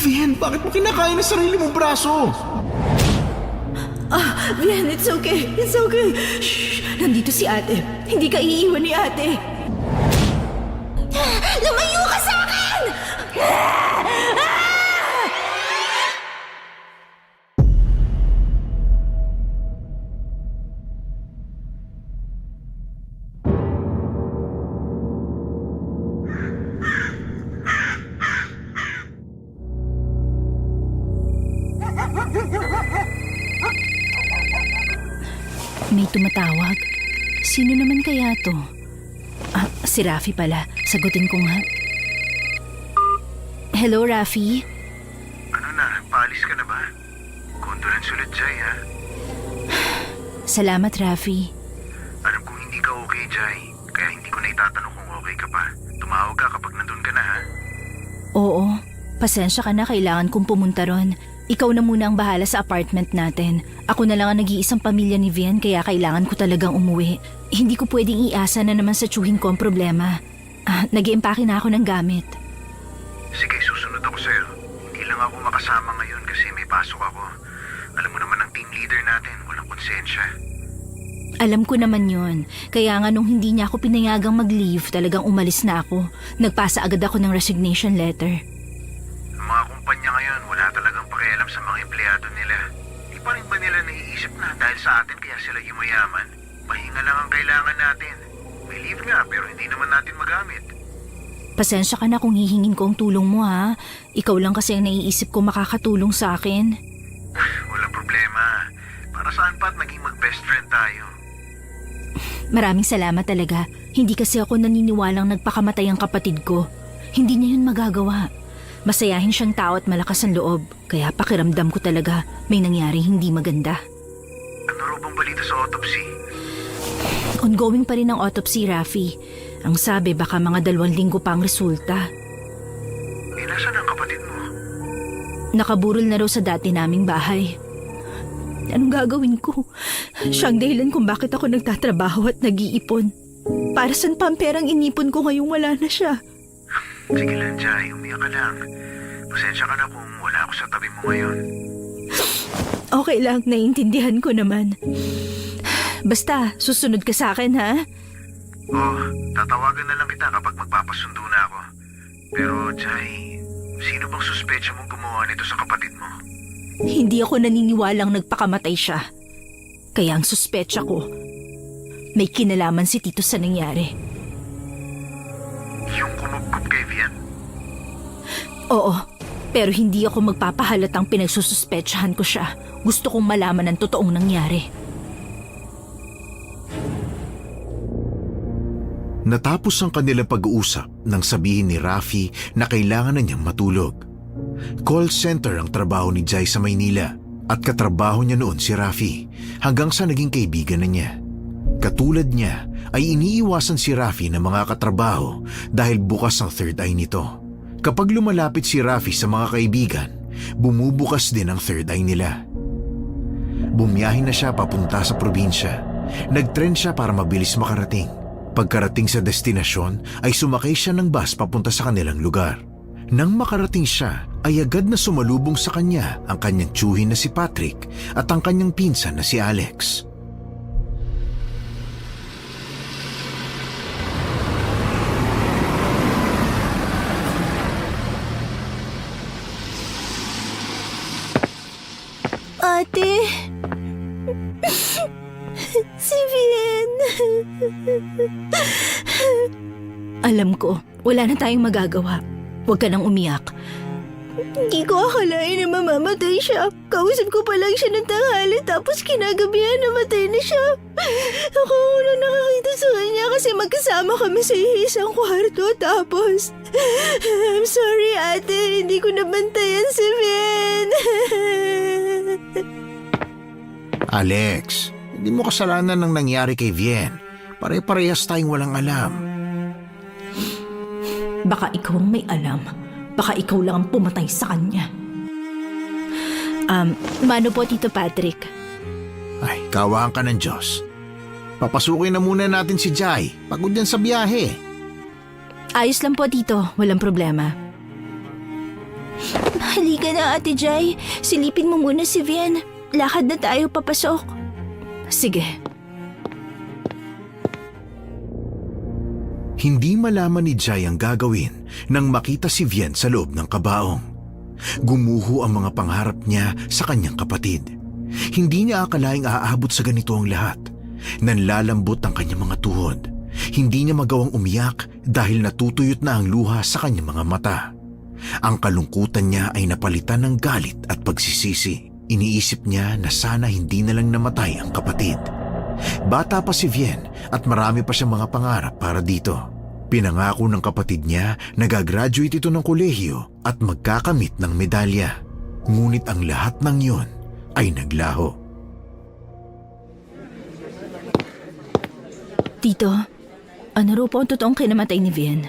Vian, bakit mo kinakain ang sarili mong braso? Vian, it's okay. It's okay. Shh! Nandito si ate. Hindi ka iiwan ni ate. Lumayo ka sa akin! May tumatawag. Sino naman kaya to? Si Rafi pala. Sagutin ko nga. Hello, Rafi? Ano na? Paalis ka na ba? Condolence ulit, Jai, ha? Salamat, Rafi. Alam kong hindi ka okay, Jai. Kaya hindi ko na itatanong kung okay ka pa. Tumawag ka kapag nandun ka na, ha? Oo. Pasensya ka na, kailangan kong pumunta ron. Ikaw na muna ang bahala sa apartment natin. Ako na lang ang nag-iisang pamilya ni Vian kaya kailangan ko talagang umuwi. Hindi ko pwedeng iasa na naman sa tsuhin ko ang problema. Nag-iimpake na ako ng gamit. Sige, susunod ako sa'yo. Hindi lang ako makasama ngayon kasi may pasok ako. Alam mo naman ang team leader natin, walang konsensya. Alam ko naman yon. Kaya nga nung hindi niya ako pinayagang mag-leave, talagang umalis na ako. Nagpasa agad ako ng resignation letter. Ang mga kumpanya ngayon, wala talagang pakialam sa mga empleyado nila. Di pa rin ba nila naiisip na dahil sa atin kaya sila yumayaman? Pahinga lang ang kailangan natin. May leave nga pero hindi naman natin magamit. Pasensya ka na kung hihingin ko ang tulong mo ha. Ikaw lang kasi ang naiisip ko makakatulong sa akin. Walang problema. Para saan pa at maging mag-best friend tayo? Maraming salamat talaga. Hindi kasi ako naniniwalang nagpakamatay ang kapatid ko. Hindi niya yun magagawa. Masayahin siyang tao at malakas ang loob. Kaya pakiramdam ko talaga may nangyari hindi maganda. Ano raw bang balita sa autopsy? Ongoing pa rin ang autopsy, Rafi. Ang sabi baka mga 2 linggo pa ang resulta. Nasaan ang kapatid mo? Nakaburol na raw sa dati naming bahay. Anong gagawin ko? Siyang dahilan kung bakit ako nagtatrabaho at nag-iipon. Para saan pa ang perang inipon ko ngayong wala na siya? Sige lang, Jai. Umiyak ka lang. Pasensya ka na kung wala ako sa tabi mo ngayon. Okay lang, naiintindihan ko naman. Basta, susunod ka sa akin, ha? Tatawagan na lang kita kapag magpapasundo na ako. Pero, Jai, sino bang suspecha mong gumawa nito sa kapatid mo? Hindi ako naniniwalang nagpakamatay siya. Kaya ang suspecha ko, may kinalaman si Tito sa nangyari. Yung kumugkup kay Vian? Oo, pero hindi ako magpapahalatang pinagsususpetsahan ko siya. Gusto kong malaman ang totoong nangyari. Natapos ang kanilang pag-uusap nang sabihin ni Rafi na kailangan na niyang matulog. Call center ang trabaho ni Jai sa Maynila at katrabaho niya noon si Rafi hanggang sa naging kaibigan na niya. Katulad niya ay iniiwasan si Rafi ng mga katrabaho dahil bukas ang third eye nito. Kapag lumalapit si Rafi sa mga kaibigan, bumubukas din ang third eye nila. Bumiyahin na siya papunta sa probinsya. Nagtren siya para mabilis makarating. Pagkarating sa destinasyon ay sumakay siya ng bus papunta sa kanilang lugar. Nang makarating siya ay agad na sumalubong sa kanya ang kanyang tiyuhin na si Patrick at ang kanyang pinsan na si Alex. Ate! Si Vian! Alam ko, wala na tayong magagawa. Huwag ka nang umiyak. Hindi ko akalain na mamamatay siya. Kausap ko pa lang siya ng tanghali tapos kinagabihan namatay na siya. Ako unang nakakita sa kanya kasi magkasama kami sa isang kwarto tapos... I'm sorry ate, hindi ko nabantayan si Vian. Alex, hindi mo kasalanan ng nangyari kay Vian. Pare-parehas tayong walang alam. Baka ikaw ang may alam. Baka ikaw lang ang pumatay sa kanya. Mano po, Tito Patrick? Ay, kawaan ka ng Diyos. Papasukin na muna natin si Jai. Pagod yan sa biyahe. Ayos lang po, Tito. Walang problema. Halika na, Ate Jai. Silipin mo muna si Vian. Lakad na tayo papasok. Sige. Hindi malaman ni Jai ang gagawin nang makita si Vian sa loob ng kabaong. Gumuho ang mga pangarap niya sa kanyang kapatid. Hindi niya akalaing aabot sa ganito ang lahat. Nanlalambot ang kanyang mga tuhod. Hindi niya magawang umiyak dahil natutuyot na ang luha sa kanyang mga mata. Ang kalungkutan niya ay napalitan ng galit at pagsisisi. Iniisip niya na sana hindi na lang namatay ang kapatid. Bata pa si Vian at marami pa siyang mga pangarap para dito. Pinangako ng kapatid niya na gagraduate ito ng kolehiyo at magkakamit ng medalya. Ngunit ang lahat ng iyon ay naglaho. Tito, ano raw po ang totoong kinamatay ni Vian?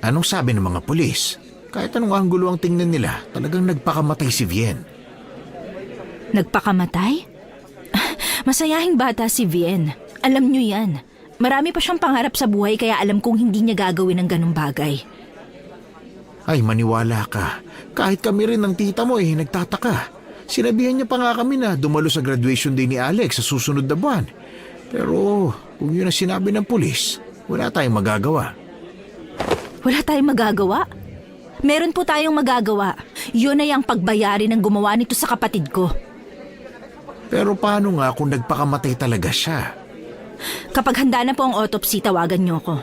Anong sabi ng mga pulis? Kahit anong anggulo ang tingnan nila, talagang nagpakamatay si Vian. Nagpakamatay? Masayahing bata si Vian. Alam niyo yan. Marami pa siyang pangarap sa buhay kaya alam kong hindi niya gagawin ng ganong bagay. Ay, maniwala ka. Kahit kami rin ng tita mo nagtataka. Sinabihan niya pa nga kami na dumalo sa graduation day ni Alex sa susunod na buwan. Pero kung yun ang sinabi ng pulis, wala tayong magagawa. Wala tayong magagawa? Meron po tayong magagawa. Yun ay ang pagbayari ng gumawa nito sa kapatid ko. Pero paano nga kung nagpakamatay talaga siya? Kapag handa na po ang autopsy, tawagan niyo ko.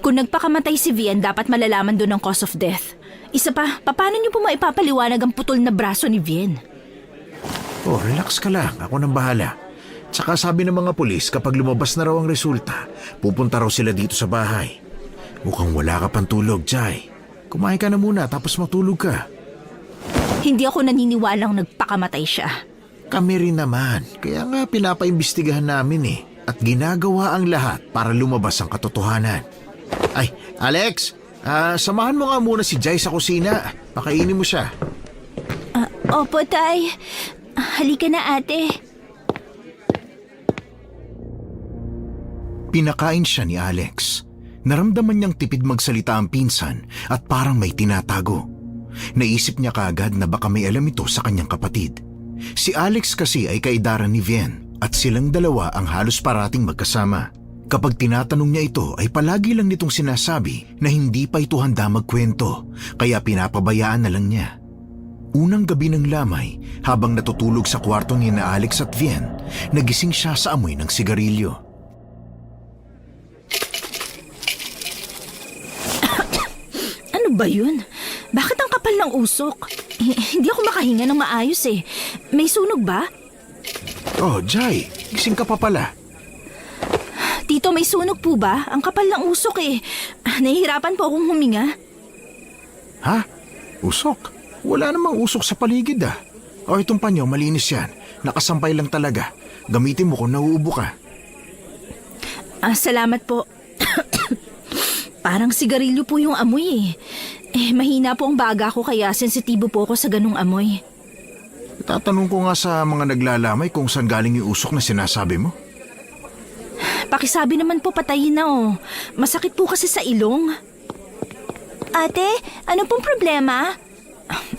Kung nagpakamatay si Vian, dapat malalaman doon ang cause of death. Isa pa, paano niyo po maipapaliwanag ang putol na braso ni Vian? Oh, relax ka lang. Ako nang bahala. Tsaka sabi ng mga pulis, kapag lumabas na raw ang resulta, pupunta raw sila dito sa bahay. Mukhang wala ka pang tulog, Jai. Kumain ka na muna tapos matulog ka. Hindi ako naniniwalang nagpakamatay siya. Kami rin naman. Kaya nga pinapaimbestigahan namin at ginagawa ang lahat para lumabas ang katotohanan. Ay, Alex, samahan mo nga muna si Jai sa kusina. Pakainin mo siya. Opo, Tay. Halika na, ate. Pinakain siya ni Alex. Naramdaman niyang tipid magsalita ang pinsan at parang may tinatago. Naisip niya kaagad na baka may alam ito sa kanyang kapatid. Si Alex kasi ay kaedaran ni Vian at silang dalawa ang halos parating magkasama. Kapag tinatanong niya ito ay palagi lang nitong sinasabi na hindi pa ito handa magkwento kaya pinapabayaan na lang niya. Unang gabi ng lamay, habang natutulog sa kwarto ni na Alex at Vian, nagising siya sa amoy ng sigarilyo. Ano ba yun? Bakit ang kapal ng usok? Hindi ako makahinga ng maayos eh. May sunog ba? Oh, Jai, gising ka pa pala. Tito, may sunog po ba? Ang kapal ng usok eh. Nahihirapan po akong huminga. Ha? Usok? Wala namang usok sa paligid O itong panyo, malinis yan. Nakasampay lang talaga. Gamitin mo kung nauubo ka. Salamat po. Parang sigarilyo po yung amoy eh. Mahina po ang baga ko kaya sensitibo po ako sa ganung amoy. Tatanong ko nga sa mga naglalamay kung saan galing yung usok na sinasabi mo. Pakisabi naman po patayin na Masakit po kasi sa ilong. Ate, ano pong problema?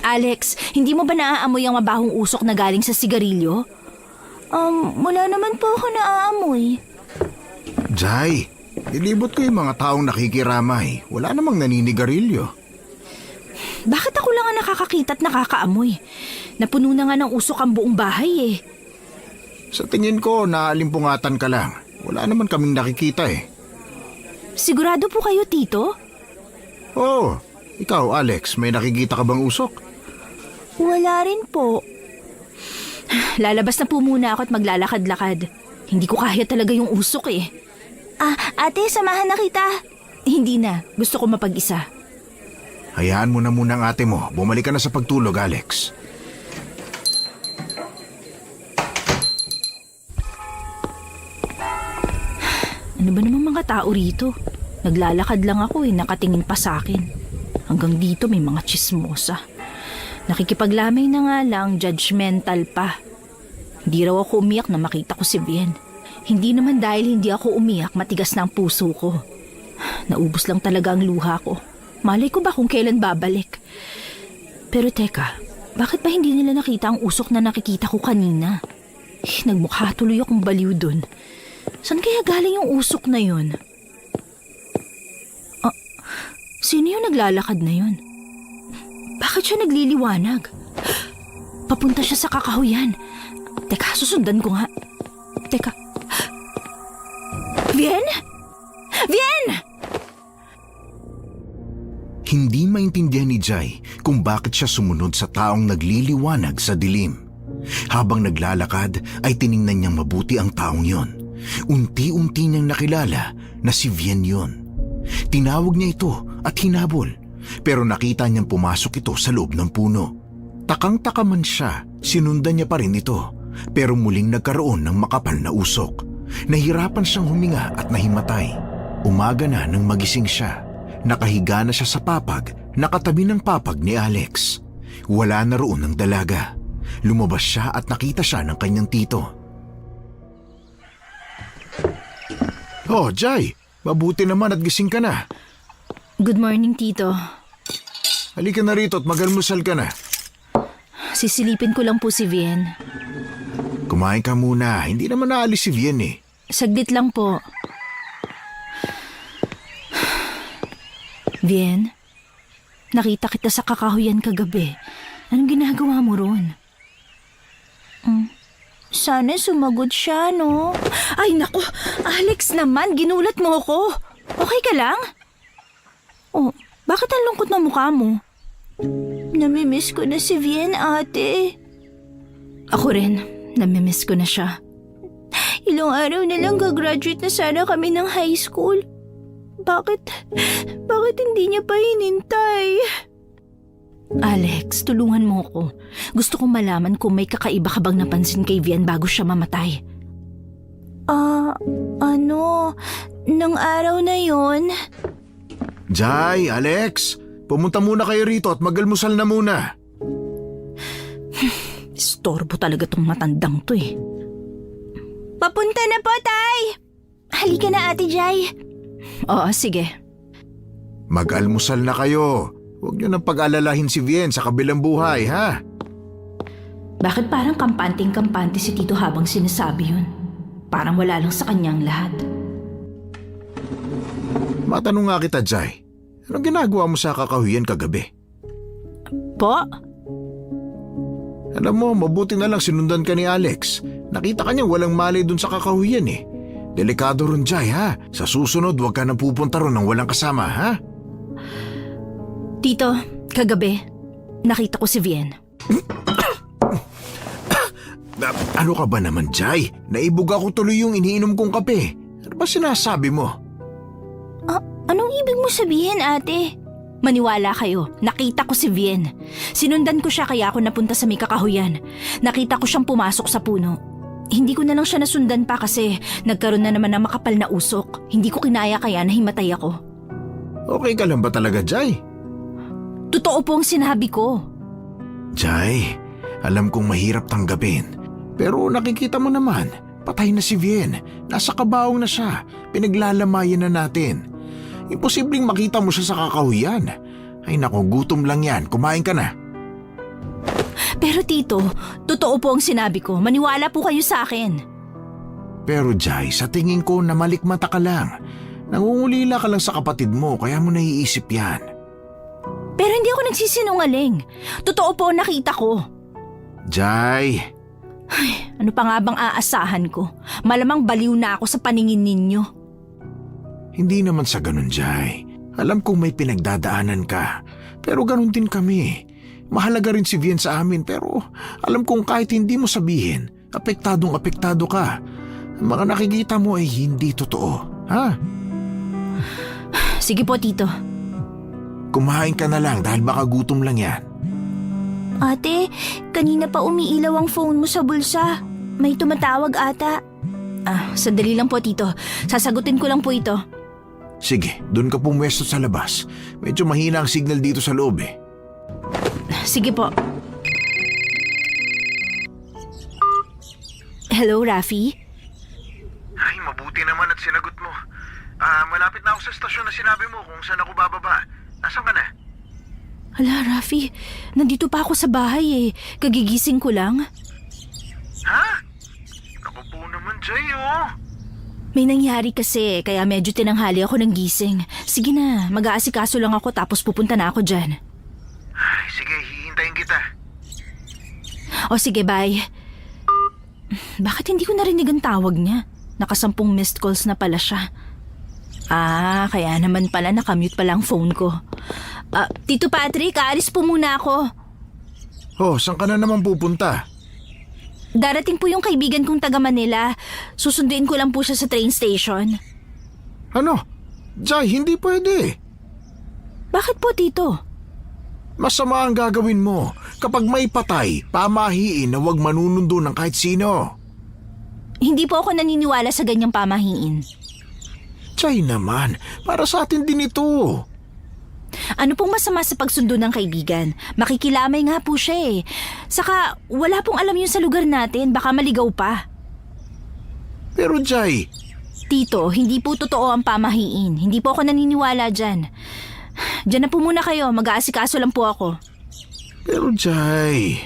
Alex, hindi mo ba naaamoy ang mabahong usok na galing sa sigarilyo? Wala naman po ako naaamoy. Jai, nilibot ko yung mga taong nakikiramay. Wala namang naninigarilyo. Bakit ako lang ang nakakakita at nakakaamoy? Napuno na nga ng usok ang buong bahay eh. Sa tingin ko, naalimpungatan ka lang. Wala naman kaming nakikita Sigurado po kayo, Tito? Oo. Ikaw, Alex, may nakikita ka bang usok? Wala rin po. Lalabas na po muna ako at maglalakad-lakad. Hindi ko kaya talaga yung usok eh. Ate, samahan na kita. Hindi na. Gusto ko mapag-isa. Hayaan mo na muna ang ate mo. Bumalik ka na sa pagtulog, Alex. Ano ba namang mga tao rito? Naglalakad lang ako nakatingin pa sa akin. Hanggang dito may mga tsismosa. Nakikipaglamay na nga lang, judgmental pa. Hindi raw ako umiyak na makita ko si Vian. Hindi naman dahil hindi ako umiyak, matigas na ang puso ko. Naubos lang talaga ang luha ko. Malay ko ba kung kailan babalik? Pero teka, bakit ba hindi nila nakita ang usok na nakikita ko kanina? Nagmukha tuloy akong baliw dun. Saan kaya galing yung usok na yun? Sino yung naglalakad na yun? Bakit siya nagliliwanag? Papunta siya sa kakahuyan. Teka, susundan ko nga. Teka. Vien? Vien! Hindi maintindihan ni Jai kung bakit siya sumunod sa taong nagliliwanag sa dilim. Habang naglalakad ay tiningnan niyang mabuti ang taong yon. Unti-unti niyang nakilala na si Vien yon. Tinawag niya ito at hinabol, pero nakita niyang pumasok ito sa loob ng puno. Takang-taka man siya, sinundan niya pa rin ito, pero muling nagkaroon ng makapal na usok. Nahirapan siyang huminga at nahimatay. Umaga na nang magising siya. Nakahiga na siya sa papag, nakatabi ng papag ni Alex. Wala na roon ang dalaga. Lumabas siya at nakita siya ng kanyang tito. Oh, Jai! Mabuti naman at gising ka na. Good morning, Tito. Halika na rito at magalmusal ka na. Sisilipin ko lang po si Vien. Kumain ka muna, hindi naman naalis si Vien eh. Saglit lang po. Vien, nakita kita sa kakahuyan kagabi. Anong ginagawa mo ron? Sana sumagot siya, no? Ay, naku! Alex naman, ginulat mo ako. Okay ka lang? Oh, bakit ang lungkot na mukha mo? Namimiss ko na si Vien, ate. Ako rin, namimiss ko na siya. Ilang araw na lang gagraduate na sana kami ng high school. Bakit hindi niya pa hinintay? Alex, tulungan mo ko. Gusto kong malaman kung may kakaiba ka bang napansin kay Vien bago siya mamatay. Nang araw na yon? Jai, Alex, pumunta muna kayo rito at magalmusal na muna. Istorbo talaga tong matandang to eh. Papunta na po, Tay! Halika na, Ate Jai. Oo, sige. Mag-almusal na kayo. Huwag niyo nang pag-alalahin si Vien sa kabilang buhay, ha? Bakit parang kampanting-kampante si Tito habang sinasabi yun? Parang wala lang sa kanyang lahat. Matanong nga kita, Jai. Anong ginagawa mo sa kakahuyan kagabi? Po? Alam mo, mabuti na lang sinundan ka ni Alex. Nakita ka niya walang malay dun sa kakahuyan eh. Delikado ron, Jai, ha? Sa susunod, huwag ka nang pupunta ron ng walang kasama, ha? Tito, kagabi, nakita ko si Vien. Ano ka ba naman, Jai? Naibog ako tuloy yung iniinom kong kape. Ano ba sinasabi mo? Anong ibig mo sabihin, ate? Maniwala kayo, nakita ko si Vien. Sinundan ko siya kaya ako napunta sa may kakahuyan. Nakita ko siyang pumasok sa puno. Hindi ko na lang siya nasundan pa kasi nagkaroon na naman ng makapal na usok. Hindi ko kinaya kaya nahimatay ako. Okay ka lang ba talaga, Jai? Totoo po ang sinabi ko. Jai, alam kong mahirap tanggapin. Pero nakikita mo naman, patay na si Vien. Nasa kabaong na siya. Pinaglalamayan na natin. Imposibleng makita mo siya sa kakahuyan. Ay nako, gutom lang yan. Kumain ka na. Pero tito, totoo po ang sinabi ko. Maniwala po kayo sa akin. Pero Jai, sa tingin ko na malikmata ka lang. Nangungulila ka lang sa kapatid mo kaya mo naiisip yan. Pero hindi ako nagsisinungaling. Totoo po ang nakita ko. Jai. Ay, ano pa nga bang aasahan ko? Malamang baliw na ako sa paningin ninyo. Hindi naman sa ganun, Jai. Alam kong may pinagdadaanan ka. Pero ganun din kami. Mahalaga rin si Vien sa amin pero alam kong kahit hindi mo sabihin, apektadong-apektado ka. Ang mga nakikita mo ay hindi totoo, ha? Sige po, tito. Kumain ka na lang dahil baka gutom lang yan. Ate, kanina pa umiilaw ang phone mo sa bulsa. May tumatawag ata. Sandali lang po, tito. Sasagutin ko lang po ito. Sige, doon ka pumwesto sa labas. Medyo mahina ang signal dito sa loob eh. Sige po. Hello, Rafi? Ay, mabuti naman at sinagot mo. Malapit na ako sa stasyon na sinabi mo kung saan ako bababa. Nasaan ka na? Hala, Rafi, nandito pa ako sa bahay eh. Kagigising ko lang. Ha? Ako po naman, Jay, oh. May nangyari kasi, kaya medyo tinanghali ako ng gising. Sige na, mag-aasikaso lang ako tapos pupunta na ako dyan. Ay, sige, hihintayin kita. O sige, bye. Bakit hindi ko narinig ang tawag niya? Nakasampung missed calls na pala siya. Kaya naman pala nakamute pala ang phone ko. Tito Patrick, aalis po muna ako. Oh, saan ka na naman pupunta? Darating po yung kaibigan kong taga Manila. Susunduin ko lang po siya sa train station. Ano? Jai, hindi pwede. Bakit po, Tito? Masama ang gagawin mo. Kapag may patay, pamahiin na huwag manunundo ng kahit sino. Hindi po ako naniniwala sa ganyang pamahiin. Jai naman, para sa atin din ito. Ano pong masama sa pagsundo ng kaibigan? Makikilamay nga po siya eh. Saka wala pong alam yun sa lugar natin, baka maligaw pa. Pero Jai, Tito, hindi po totoo ang pamahiin. Hindi po ako naniniwala dyan. Diyan na po muna kayo, mag-aasikaso lang po ako. pero Jai...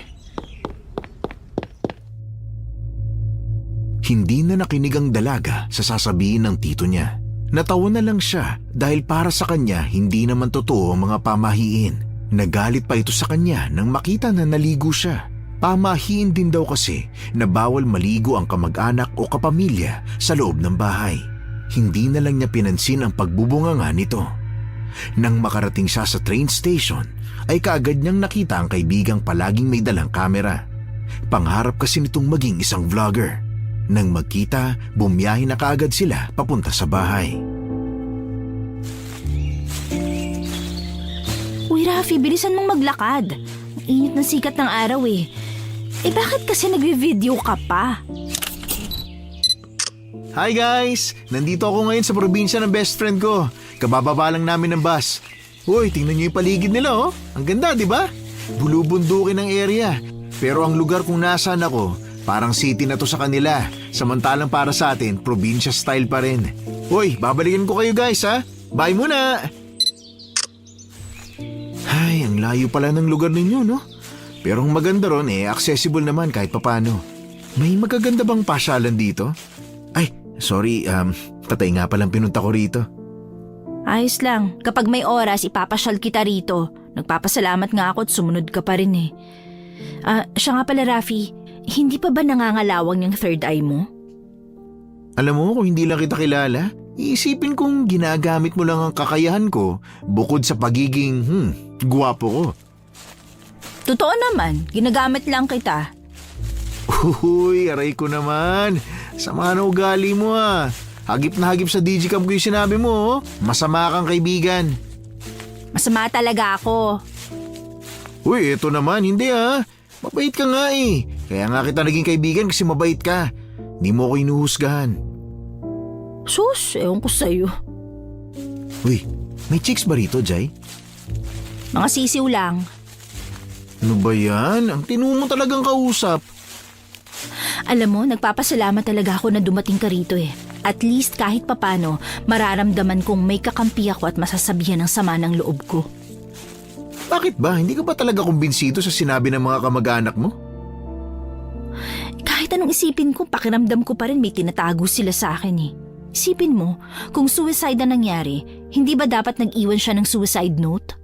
Hindi na nakinig ang dalaga sa sasabihin ng tito niya. Natawa na lang siya dahil para sa kanya hindi naman totoo ang mga pamahiin. Nagalit pa ito sa kanya nang makita na naligo siya. Pamahiin din daw kasi na bawal maligo ang kamag-anak o kapamilya sa loob ng bahay. Hindi na lang niya pinansin ang pagbubunganga nito. Nang makarating siya sa train station, ay kaagad niyang nakita ang kaibigang palaging may dalang kamera. Pangarap kasi nitong maging isang vlogger. Nang magkita, bumiyahe na kaagad sila papunta sa bahay. Uy, Rafi, bilisan mong maglakad. Ang init ng sikat ng araw eh. Bakit kasi nagvi-video ka pa? Hi guys! Nandito ako ngayon sa probinsya ng best friend ko. Kabababa lang namin ng bus. Uy, tingnan niyo yung paligid nila oh. Ang ganda, di ba? Bulubundukin ang area. Pero ang lugar kung nasaan ako, parang city na to sa kanila. Samantalang para sa atin, probinsya style pa rin. Uy, babalikan ko kayo guys ha. Bye muna! Ay, ang layo pala ng lugar ninyo no? Pero ang maganda ron accessible naman kahit papano. May magaganda bang pasyalan dito? Ay, sorry, tatay nga palang pinunta ko rito. Ayos lang. Kapag may oras, ipapasyal kita rito. Nagpapasalamat nga ako at sumunod ka pa rin eh. Siya nga pala, Rafi, hindi pa ba nangangalawang yung third eye mo? Alam mo, kung hindi lang kita kilala, iisipin kong ginagamit mo lang ang kakayahan ko bukod sa pagiging, gwapo ko. Totoo naman, ginagamit lang kita. Uy, aray ko naman. Sama na ugali mo ah. Hagip na hagip sa digicam ko yung sinabi mo oh. Masama kang kaibigan. Masama talaga ako. Uy, eto naman, hindi ah. Mabait ka nga eh. Kaya nga kita naging kaibigan kasi mabait ka. Hindi mo ako inuhusgahan. Sus, ewan ko sa'yo. Uy, may chicks ba rito, Jai? Mga sisiw lang. Ano ba yan? Ang tinu mo talagang kausap. Alam mo, nagpapasalamat talaga ako na dumating ka rito eh. At least kahit papano, mararamdaman kong may kakampi ako at masasabihan ng sama ng loob ko. Bakit ba? Hindi ka ba talaga kumbinsido sa sinabi ng mga kamag-anak mo? Kahit anong isipin ko, pakiramdam ko pa rin may tinatago sila sa akin eh. Isipin mo, kung suicide na nangyari, hindi ba dapat nag-iwan siya ng suicide note?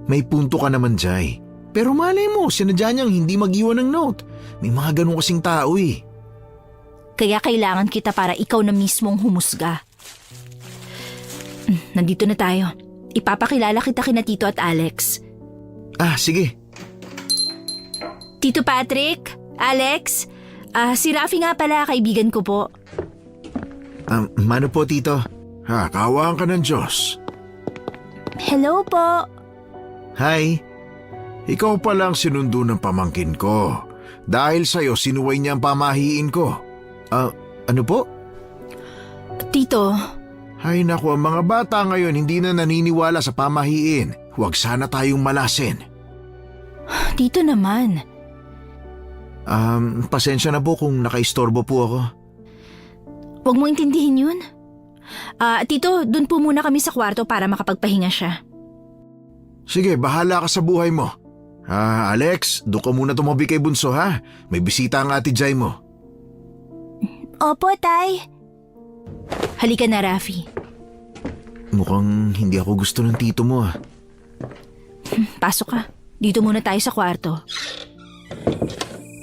May punto ka naman, Jai. Pero malay mo, sinadya niyang hindi mag-iwan ng note. May mga ganun kasing tao eh. Kaya kailangan kita para ikaw na mismong humusga. Nandito na tayo. Ipapakilala kita kina Tito at Alex. Ah, sige. Tito Patrick, Alex, si Rafi nga pala, kaibigan ko po. Mano po, Tito? Kawaan ka ng Diyos. Hello po. Hi. Ikaw palang sinundo ng pamangkin ko. Dahil sa'yo, sinuway niya ang pamahiin ko. Ano po? Tito. Ay naku, ang mga bata ngayon hindi na naniniwala sa pamahiin. Huwag sana tayong malasin. Tito naman. Pasensya na po kung nakaistorbo po ako. Huwag mo intindihin yun. Tito, dun po muna kami sa kwarto para makapagpahinga siya. Sige, bahala ka sa buhay mo. Alex, doon ka muna tumabi kay Bunso ha. May bisita ang ate Jai mo. Opo, Tay. Halika na, Rafi. Mukhang hindi ako gusto ng tito mo ah. Pasok ka. Dito muna tayo sa kwarto.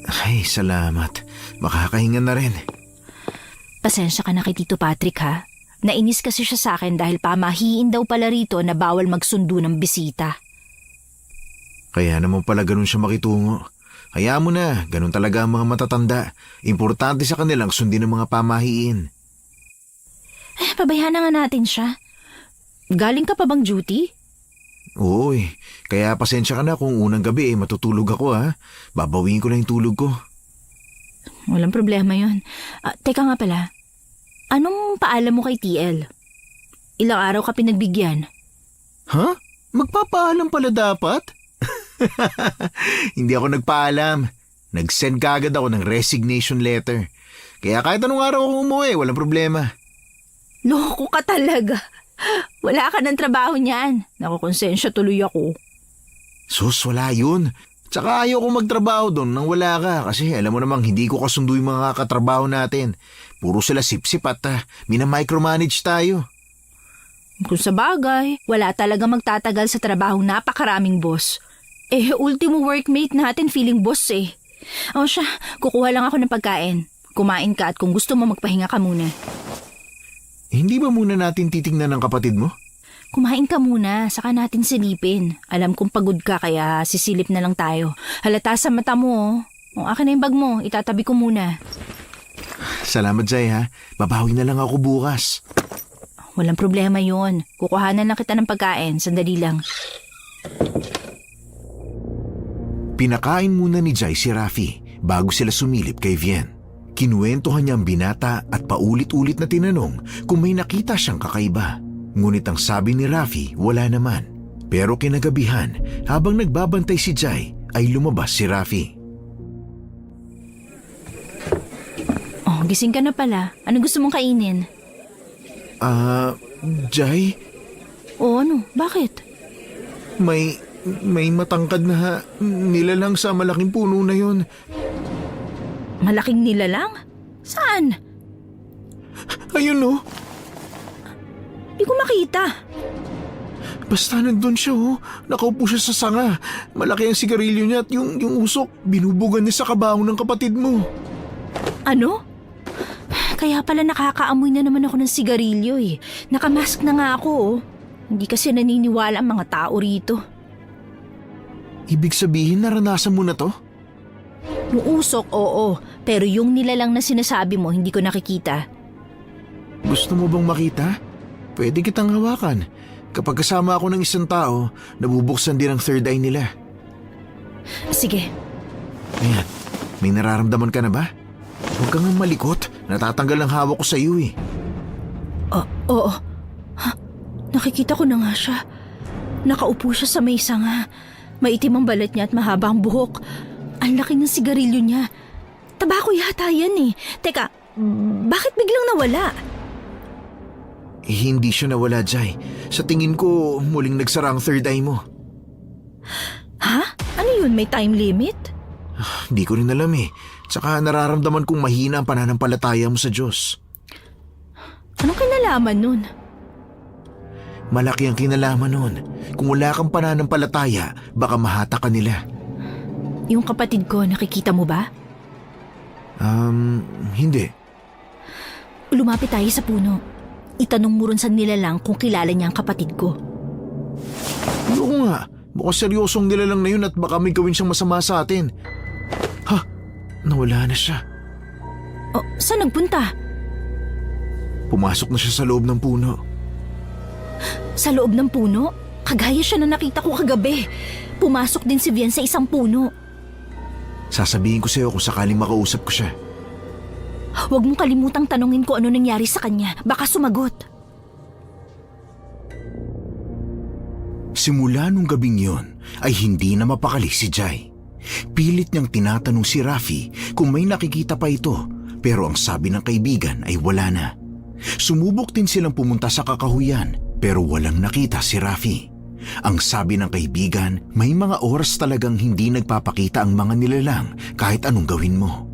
Ay, salamat. Makakahinga na rin. Pasensya ka na kay Tito Patrick ha. Nainis kasi siya sa akin dahil pamahiin daw pala rito na bawal magsundo ng bisita. Kaya naman pala ganun siya makitungo. Hayaan mo na, ganun talaga ang mga matatanda. Importante sa kanilang sundin ang mga pamahiin. Pabayaan na nga natin siya. Galing ka pa bang duty? Oo kaya pasensya ka na kung unang gabi matutulog ako ha. Babawiin ko na yung tulog ko. Walang problema yun. Teka nga pala, anong paalam mo kay TL? Ilang araw ka pinagbigyan? Ha? Magpapaalam pala dapat? Hindi ako nagpaalam. Nag-send kagad ako ng resignation letter. Kaya kahit anong araw ako umuwi, walang problema. Loko ka talaga. Wala ka ng trabaho niyan. Nakukonsensya tuloy ako. Sus, wala yun. Tsaka ayaw ko magtrabaho doon nang wala ka kasi alam mo namang hindi ko kasundo yung mga katrabaho natin. Puro sila sip-sip at mina-micromanage tayo. Kung sa bagay, wala talaga magtatagal sa trabaho, napakaraming boss. Ultimo workmate natin feeling boss eh. O siya, kukuha lang ako ng pagkain. Kumain ka at kung gusto mo magpahinga ka muna. Hindi ba muna natin titingnan ng kapatid mo? Kumain ka muna, saka natin silipin. Alam kong pagod ka kaya sisilip na lang tayo. Halata sa mata mo. O akin na yung bag mo, itatabi ko muna. Salamat, Jai ha. Babawi na lang ako bukas. Walang problema yon. Kukuhanan lang kita ng pagkain, sandali lang. Pinakain muna ni Jai si Rafi bago sila sumilip kay Vien. Kinuwentuhan niya ang binata at paulit-ulit na tinanong kung may nakita siyang kakaiba. Ngunit ang sabi ni Rafi, wala naman. Pero kinagabihan, habang nagbabantay si Jai, ay lumabas si Rafi. Oh, gising ka na pala. Ano gusto mong kainin? Jai? O ano, bakit? May matangkad na nilalang sa malaking puno na yon. Malaking nilalang? Saan? Ayun no. Di ko makita. Basta nandun siya Nakaupo siya sa sanga. Malaki ang sigarilyo niya at yung usok, binubugan niya sa kabaho ng kapatid mo. Ano? Kaya pala nakakaamoy na naman ako ng sigarilyo eh. Nakamask na nga ako Hindi kasi naniniwala ang mga tao rito. Ibig sabihin naranasan mo na to? Yung usok, oo. Pero yung nilalang na sinasabi mo, hindi ko nakikita. Gusto mo bang makita? Pwede kitang hawakan. Kapag kasama ako ng isang tao, nabubuksan din ang third eye nila. Sige. Ayan, may nararamdaman ka na ba? Huwag kang malikot. Natatanggal ang hawak ko sa iyo eh. Oo. Ha? Nakikita ko na nga siya. Nakaupo siya sa may sanga. Maitim ang balat niya at mahaba ang buhok. Ang laki ng sigarilyo niya. Tabako yata yan eh. Teka, bakit biglang nawala? Hindi siya nawala, Jai. Sa tingin ko, muling nagsara ang third eye mo. Ha? Ano yun? May time limit? Hindi ko rin alam eh. Tsaka nararamdaman kong mahina ang pananampalataya mo sa Diyos. Anong kinalaman nun? Malaki ang kinalaman nun. Kung wala kang pananampalataya, baka mahata ka nila. Yung kapatid ko, nakikita mo ba? Hindi. Lumapit tayo sa puno. Itanong mo rin sa nilalang kung kilala niya ang kapatid ko. Oo nga. Mukhang seryosong nilalang na yun at baka may gawin siyang masama sa atin. Ha? Nawala na siya. Oh, saan nagpunta? Pumasok na siya sa loob ng puno. Sa loob ng puno? Kagaya siya na nakita ko kagabi. Pumasok din si Vien sa isang puno. Sasabihin ko sa'yo kung sakaling makausap ko siya. Huwag mong kalimutang tanungin ko ano nangyari sa kanya. Baka sumagot. Simula nung gabing yon ay hindi na mapakali si Jai. Pilit niyang tinatanong si Rafi kung may nakikita pa ito, pero ang sabi ng kaibigan ay wala na. Sumubok din silang pumunta sa kakahuyan pero walang nakita si Rafi. Ang sabi ng kaibigan, may mga oras talagang hindi nagpapakita ang mga nilalang kahit anong gawin mo.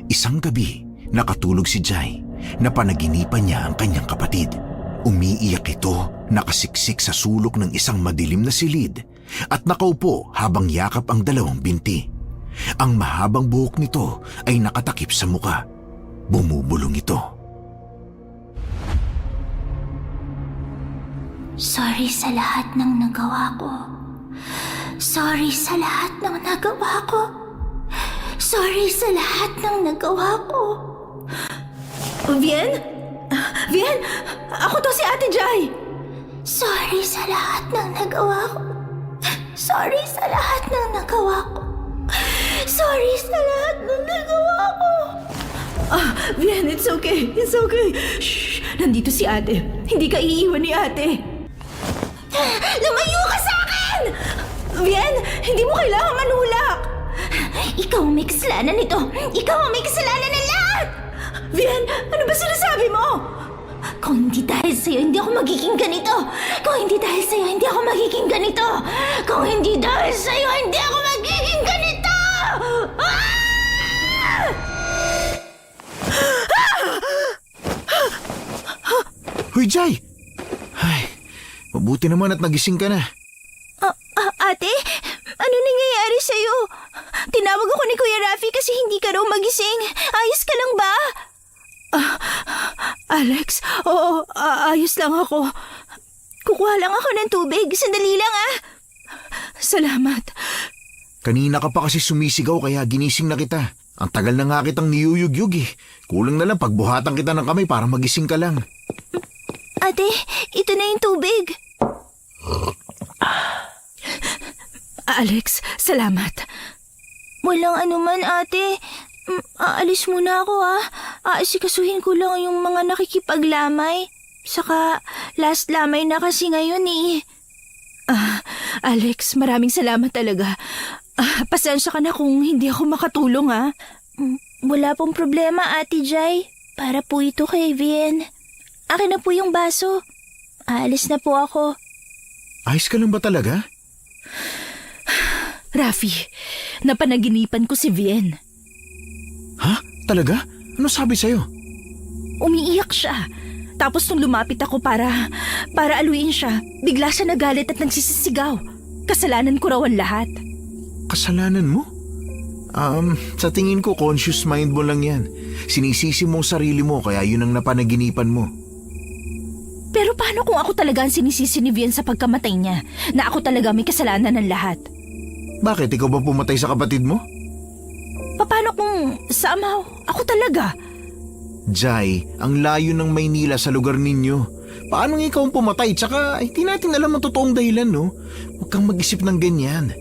Isang gabi, nakatulog si Jai. Napanaginipan niya ang kanyang kapatid. Umiiyak ito, nakasiksik sa sulok ng isang madilim na silid at nakaupo habang yakap ang dalawang binti. Ang mahabang buhok nito ay nakatakip sa muka. Bumubulong ito. Sorry sa lahat ng nagawa ko. Sorry sa lahat ng nagawa ko. Sorry sa lahat ng nagawa ko. Vien? Vien? Ako to si Ate Jai. Sorry sa lahat ng nagawa ko. Sorry sa lahat ng nagawa ko. Sorry sa lahat ng nagawa ko. Vien, it's okay. It's okay. Shh! Nandito si Ate. Hindi ka iiwan ni Ate. Lumayo ka sa akin! Vien, hindi mo kailangan manulak. Ikaw ang may kasalanan nito. Ikaw ang may kasalanan ng lahat! Vien, ano ba sinasabi mo? Kung hindi dahil sa'yo, hindi ako magiging ganito. Kung hindi dahil sa'yo, hindi ako magiging ganito. Kung hindi dahil sa'yo, hindi ako magiging ganito! Hoy, Jai! Ay, mabuti naman at nagising ka na. Ate, ano nangyayari sa'yo? Tinawag ako ni Kuya Rafi kasi hindi ka raw magising. Ayos ka lang ba? Alex, oo, ayos lang ako. Kukuha lang ako ng tubig. Sandali lang Salamat. Kanina ka pa kasi sumisigaw kaya ginising na kita. Ang tagal na nga kitang niyuyugyug eh. Kulang na lang pagbuhatan kita ng kamay para magising ka lang. Ate, ito na yung tubig. Alex, salamat. Walang anuman, ate. Aalis muna ako, Aasikasuhin ko lang yung mga nakikipaglamay. Saka, last lamay na kasi ngayon, eh. Alex, maraming salamat talaga. Pasensya ka na kung hindi ako makatulong, Wala pong problema, Ate Jai. Para po ito kay Vien. Akin na po yung baso. Aalis na po ako. Ayos ka lang ba talaga? Rafi, napanaginipan ko si Vien. Ha? Talaga? Ano sabi sa'yo? Umiiyak siya. Tapos nung lumapit ako para aluin siya, bigla siya nagalit at nagsisisigaw. Kasalanan ko raw ang lahat. Kasalanan mo? Sa tingin ko conscious mind mo lang yan. Sinisisi mo ang sarili mo kaya yun ang napanaginipan mo. Pero paano kung ako talaga ang sinisisi ni Vien sa pagkamatay niya? Na ako talaga may kasalanan ng lahat? Bakit? Ikaw ba pumatay sa kapatid mo? Paano kung somehow ako talaga? Jai, ang layo ng Maynila sa lugar ninyo. Paano ikaw ang pumatay? Tsaka hindi natin alam ang totoong dahilan, no? Huwag kang mag-isip ng ganyan.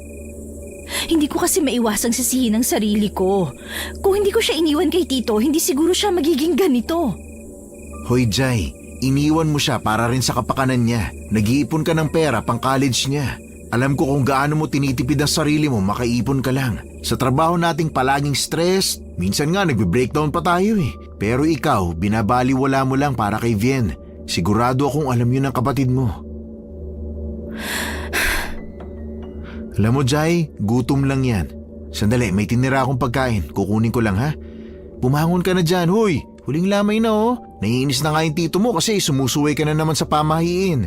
Hindi ko kasi maiwasang sisihin ang sarili ko. Kung hindi ko siya iniwan kay Tito, hindi siguro siya magiging ganito. Hoy Jai, iniwan mo siya para rin sa kapakanan niya. Nag-iipon ka ng pera pang college niya. Alam ko kung gaano mo tinitipid ang sarili mo, makaipon ka lang. Sa trabaho nating palaging stress, minsan nga nagbe-breakdown pa tayo eh. Pero ikaw, binabaliwala mo lang para kay Vien. Sigurado akong alam yun ng kapatid mo. Alam mo Jai, gutom lang yan. Sandali, may tinira akong pagkain. Kukunin ko lang ha. Bumangon ka na dyan, huy. Huling lamay na oh. Naiinis na nga yung tito mo kasi sumusuway ka na naman sa pamahiin.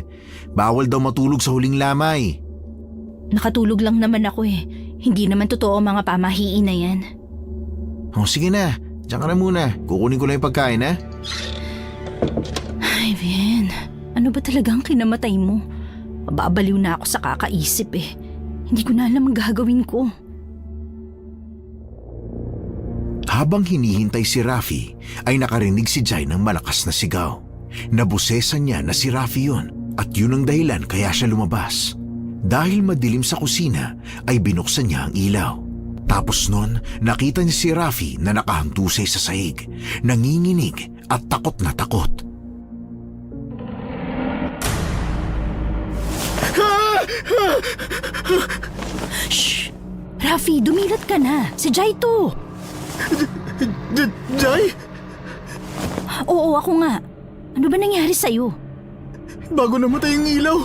Bawal daw matulog sa huling lamay. Nakatulog lang naman ako eh. Hindi naman totoo ang mga pamahiin na yan. Oh, sige na. Diyan ka na muna. Kukunin ko lang yung pagkain ha. Ay, Vien. Ano ba talaga ang kinamatay mo? Mababaliw na ako sa kakaisip eh. Hindi ko na alam ang gagawin ko. Habang hinihintay si Rafi, ay nakarinig si Jai ng malakas na sigaw. Nabusesan niya na si Rafi yun at yun ang dahilan kaya siya lumabas. Dahil madilim sa kusina, ay binuksan niya ang ilaw. Tapos nun, nakita niya si Rafi na nakahantusay sa sahig, nanginginig at takot na takot. Shh! Rafi, dumilat ka na. Si Jai to. Jai? Oo, ako nga. Ano ba nangyari sa'yo? Bago namatay yung ilaw,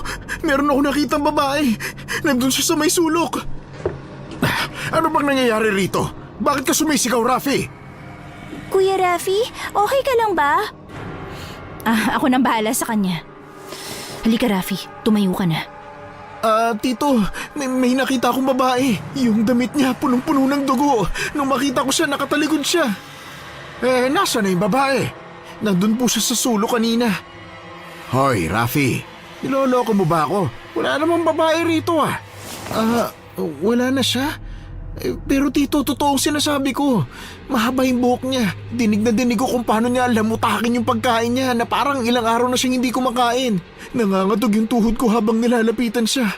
Meron ako nakitang babae. Nandun siya sa may sulok. Ano bang nangyayari rito? Bakit ka sumisigaw, Rafi? Kuya Rafi, okay ka lang ba? Ako nang bahala sa kanya. Halika, Rafi. Tumayo ka na. Tito, may nakita akong babae. Yung damit niya punong-puno ng dugo. Nung makita ko siya, nakatalikod siya. Nasa na yung babae? Nandun po siya sa sulok kanina. Hoy, Rafi. Niloloko mo ba ako? Wala namang babae rito wala na siya? Pero tito, totoo sinasabi ko. Mahaba yung buhok niya. Dinig na dinig ko kung paano niya lamutakin yung pagkain niya na parang ilang araw na siyang hindi kumakain. Nangangatog yung tuhod ko habang nilalapitan siya.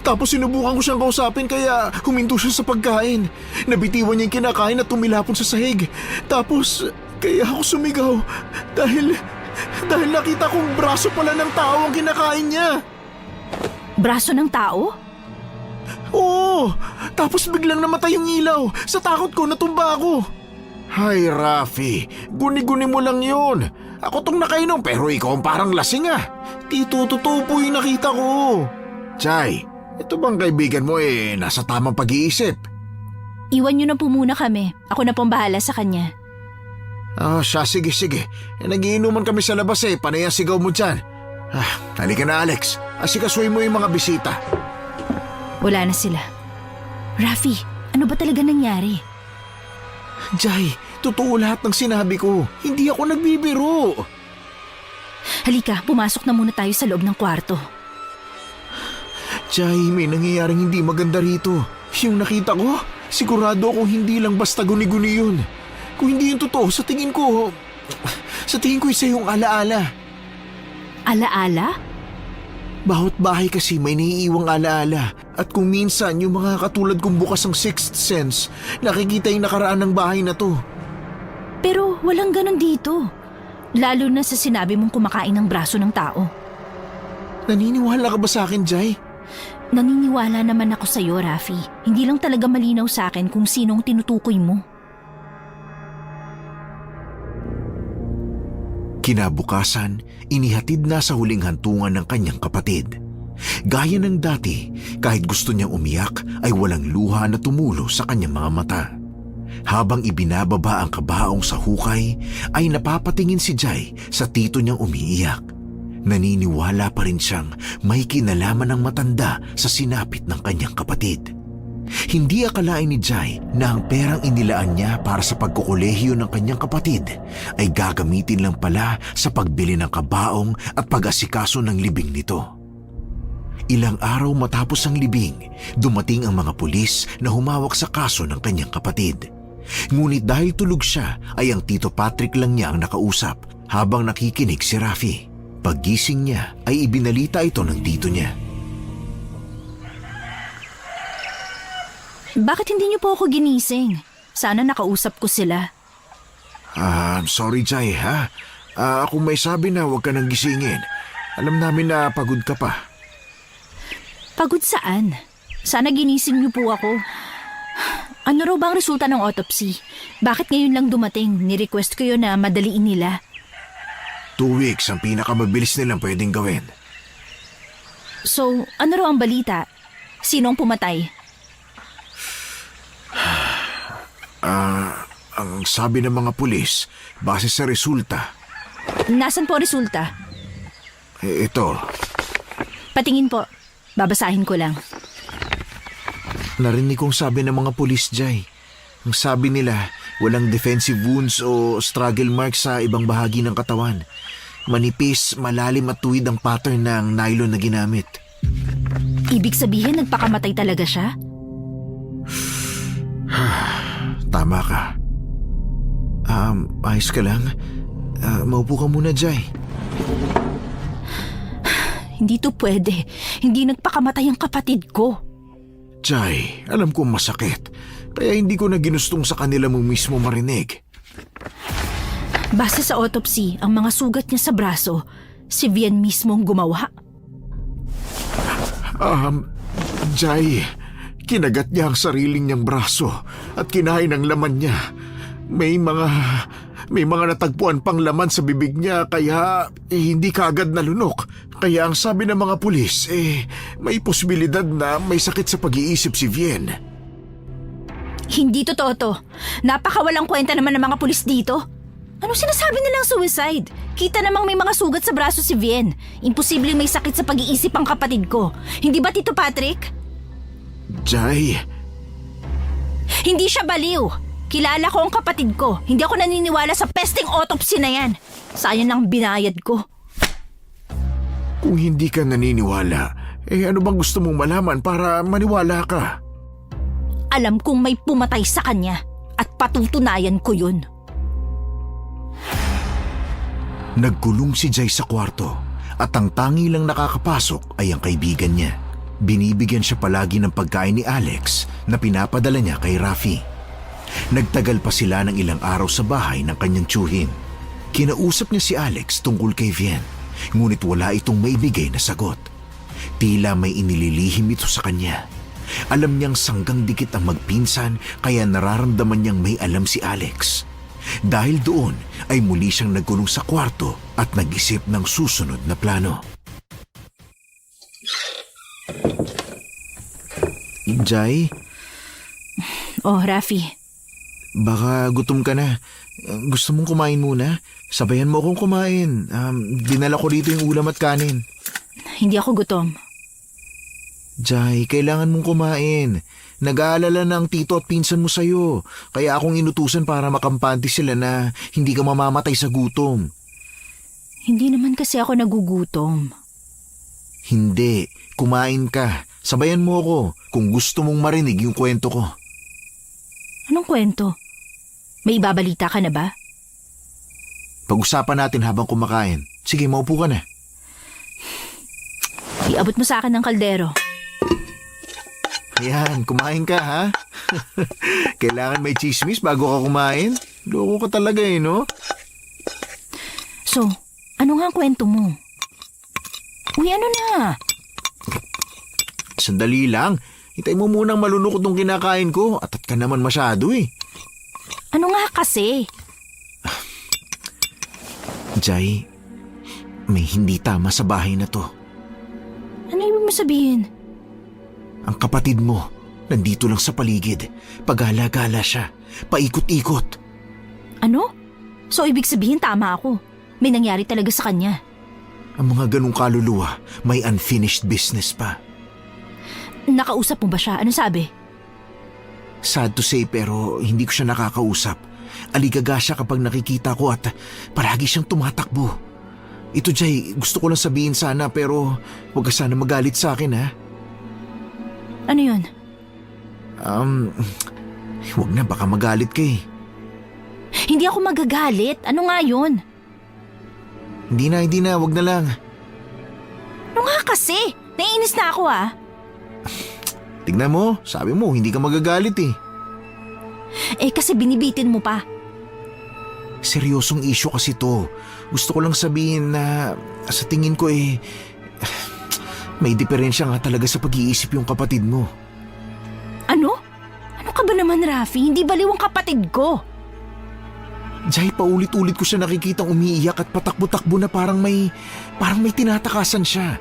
Tapos sinubukan ko siyang kausapin kaya huminto siya sa pagkain. Nabitiwan niya yung kinakain at tumilapon sa sahig. Tapos kaya ako sumigaw dahil nakita kong braso pala ng tao ang kinakain niya. Braso ng tao? Oo! Tapos biglang namatay yung ilaw. Sa takot ko, natumba ako. Hay, Rafi. Guni-guni mo lang yun. Ako tong nakainom pero ikaw ang parang lasing ah. Tito, totoo po yung nakita ko. Chay, ito bang kaibigan mo nasa tamang pag-iisip? Iwan niyo na po muna kami. Ako na pong bahala sa kanya. Siya, sige. Nagiinuman kami sa labas panay ang sigaw mo dyan. Halika na, Alex. Asikasuhin mo yung mga bisita. Wala na sila. Rafi, ano ba talaga nangyari? Jai, totoo lahat ng sinabi ko. Hindi ako nagbibiro. Halika, pumasok na muna tayo sa loob ng kwarto. Jai, may nangyayaring hindi maganda rito. Yung nakita ko, sigurado akong hindi lang basta guni-guni yun. Kung hindi yung totoo, sa tingin ko isa yung alaala. Alaala? Bawat bahay kasi may naiiwang alaala. At kung minsan yung mga katulad kong bukas ang sixth sense, nakikita yung nakaraan ng bahay na to. Pero walang ganun dito. Lalo na sa sinabi mong kumakain ng braso ng tao. Naniniwala ka ba sa akin, Jai? Naniniwala naman ako sa'yo, Rafi. Hindi lang talaga malinaw sa akin kung sinong tinutukoy mo. Kinabukasan, inihatid na sa huling hantungan ng kanyang kapatid. Gaya ng dati, kahit gusto niyang umiyak ay walang luha na tumulo sa kanyang mga mata. Habang ibinababa ang kabaong sa hukay, ay napapatingin si Jai sa tito niyang umiiyak. Naniniwala pa rin siyang may kinalaman ng matanda sa sinapit ng kanyang kapatid. Hindi akalain ni Jai na ang perang inilaan niya para sa pagkukolehiyo ng kanyang kapatid ay gagamitin lang pala sa pagbili ng kabaong at pag-asikaso ng libing nito. Ilang araw matapos ang libing, dumating ang mga pulis na humawak sa kaso ng kanyang kapatid. Ngunit dahil tulog siya ay ang Tito Patrick lang niya ang nakausap habang nakikinig si Rafi. Paggising niya ay ibinalita ito ng tito niya. Bakit hindi niyo po ako ginising? Sana nakausap ko sila. I'm sorry, Jai, ha? Kung may sabi na huwag ka nang gisingin. Alam namin na pagod ka pa. Pagod saan? Sana ginising niyo po ako. Ano raw bang resulta ng autopsy? Bakit ngayon lang dumating? Ni-request ko yun na madaliin nila. 2 weeks ang pinakamabilis nilang pwedeng gawin. So, ano raw ang balita? Sinong pumatay? Ang sabi ng mga pulis, base sa resulta. Nasaan po resulta? Ito. Patingin po. Babasahin ko lang. Narinig kong sabi ng mga pulis, Jai. Ang sabi nila, walang defensive wounds o struggle marks sa ibang bahagi ng katawan. Manipis, malalim at tuwid ang pattern ng nylon na ginamit. Ibig sabihin nagpakamatay talaga siya? Tama ka. Ayos ka lang? Maupo ka muna, Jai. Hindi to pwede. Hindi nagpakamatay ang kapatid ko. Jai, alam kong masakit. Kaya hindi ko na ginustong sa kanila mo mismo marinig. Base sa autopsy, ang mga sugat niya sa braso, si Vian mismo ang gumawa. Jai, kinagat niya ang sariling niyang braso at kinain ang laman niya. May mga natagpuan pang laman sa bibig niya kaya hindi kaagad nalunok. Kaya ang sabi ng mga pulis, may posibilidad na may sakit sa pag-iisip si Vien. Hindi totoo to. Napakawalang kwenta naman ng mga pulis dito. Ano sinasabi nilang suicide? Kita namang may mga sugat sa braso si Vien. Imposible may sakit sa pag-iisip ang kapatid ko. Hindi ba, Tito Patrick? Jai, Hindi siya baliw. Kilala ko ang kapatid ko. Hindi ako naniniwala sa pesting autopsy na yan. Sayang ang binayad ko. kung hindi ka naniniwala, ano bang gusto mong malaman para maniwala ka? Alam kong may pumatay sa kanya at patutunayan ko yun. Nagkulong si Jai sa kwarto at ang tangi lang nakakapasok ay ang kaibigan niya. Binibigyan siya palagi ng pagkain ni Alex na pinapadala niya kay Rafi. Nagtagal pa sila ng ilang araw sa bahay ng kanyang tiyuhin. Kinausap niya si Alex tungkol kay Vien, ngunit wala itong maibigay na sagot. Tila may inililihim ito sa kanya. Alam niyang sanggang dikit ang magpinsan kaya nararamdaman niyang may alam si Alex. Dahil doon ay muli siyang nagkulong sa kwarto at nag-isip ng susunod na plano. Jai, Oh, Rafi. baka gutom ka na. Gusto mong kumain muna? Sabayan mo akong kumain. Dinala ko dito yung ulam at kanin. Hindi ako gutom. Jai, kailangan mong kumain. Nag-aalala na ang tito at pinsan mo sa'yo. Kaya akong inutusan para makampante sila na hindi ka mamamatay sa gutom. Hindi naman kasi ako nagugutom. Hindi, kumain ka. Sabayan mo ako kung gusto mong marinig yung kwento ko. Anong kwento? May ibabalita ka na ba? Pag-usapan natin habang kumakain. Sige, maupo ka na. Iabot mo sa akin ng kaldero. Ayan, kumain ka ha? Kailangan may chismis bago ka kumain? Loko ka talaga no? So, ano nga ang kwento mo? Uy, ano na? Sandali lang. Hintay mo munang malunok itong kinakain ko. Atat ka naman masyado Ano nga kasi? Jai, may hindi tama sa bahay na to. Ano ibig mo sabihin? Ang kapatid mo, nandito lang sa paligid. Pagala-gala siya. Paikot-ikot. Ano? So ibig sabihin tama ako. May nangyari talaga sa kanya. Ang mga ganong kaluluwa, may unfinished business pa. Nakausap mo ba siya? Ano sabi? Sad to say pero hindi ko siya nakakausap. Aligaga siya kapag nakikita ko at palagi siyang tumatakbo. Ito Jai, gusto ko lang sabihin sana pero huwag ka sana magalit sa akin ha. Ano yun? Huwag na, baka magalit ka Hindi ako magagalit. Ano nga yun? Hindi na, huwag na lang. Ano nga kasi? Naiinis na ako Tignan mo, sabi mo hindi ka magagalit kasi binibitin mo pa. Seryosong issue kasi to. Gusto ko lang sabihin na sa tingin ko may diferensya nga talaga sa pag-iisip yung kapatid mo. Ano? Ano ka ba naman, Rafi? Hindi baliw ang kapatid ko. Jai, paulit-ulit ko siya nakikitang umiiyak at patakbo-takbo na parang may tinatakasan siya.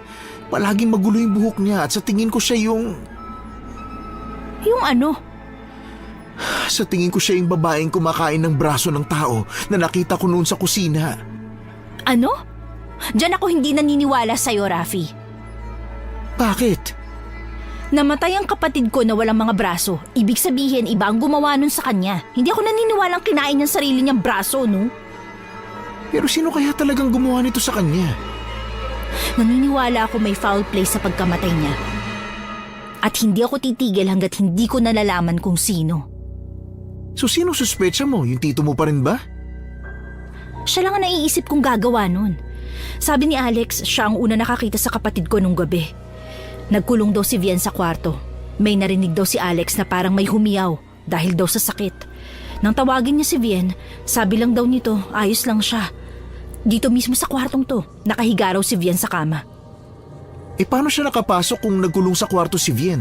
Palaging magulo yung buhok niya at sa tingin ko siya yung... Yung ano? Sa tingin ko siya yung babaeng kumakain ng braso ng tao na nakita ko noon sa kusina. Ano? Diyan ako hindi naniniwala sa'yo, Rafi. Bakit? Namatay ang kapatid ko na walang mga braso. Ibig sabihin, iba ang gumawa nun sa kanya. Hindi ako naniniwalang kinain niyang sarili niyang braso, no? Pero sino kaya talagang gumawa nito sa kanya? Naniniwala ako may foul play sa pagkamatay niya. At hindi ako titigil hanggat hindi ko nalalaman kung sino. So sino suspecha mo? Yung tito mo pa rin ba? Siya lang ang naiisip kong gagawa nun. Sabi ni Alex, siya ang una nakakita sa kapatid ko nung gabi. Nagkulong daw si Vien sa kwarto. May narinig daw si Alex na parang may humiyaw dahil daw sa sakit. Nang tawagin niya si Vien, sabi lang daw nito, ayos lang siya. Dito mismo sa kwartong to, nakahiga raw si Vien sa kama. Paano siya nakapasok kung nagkulong sa kwarto si Vien?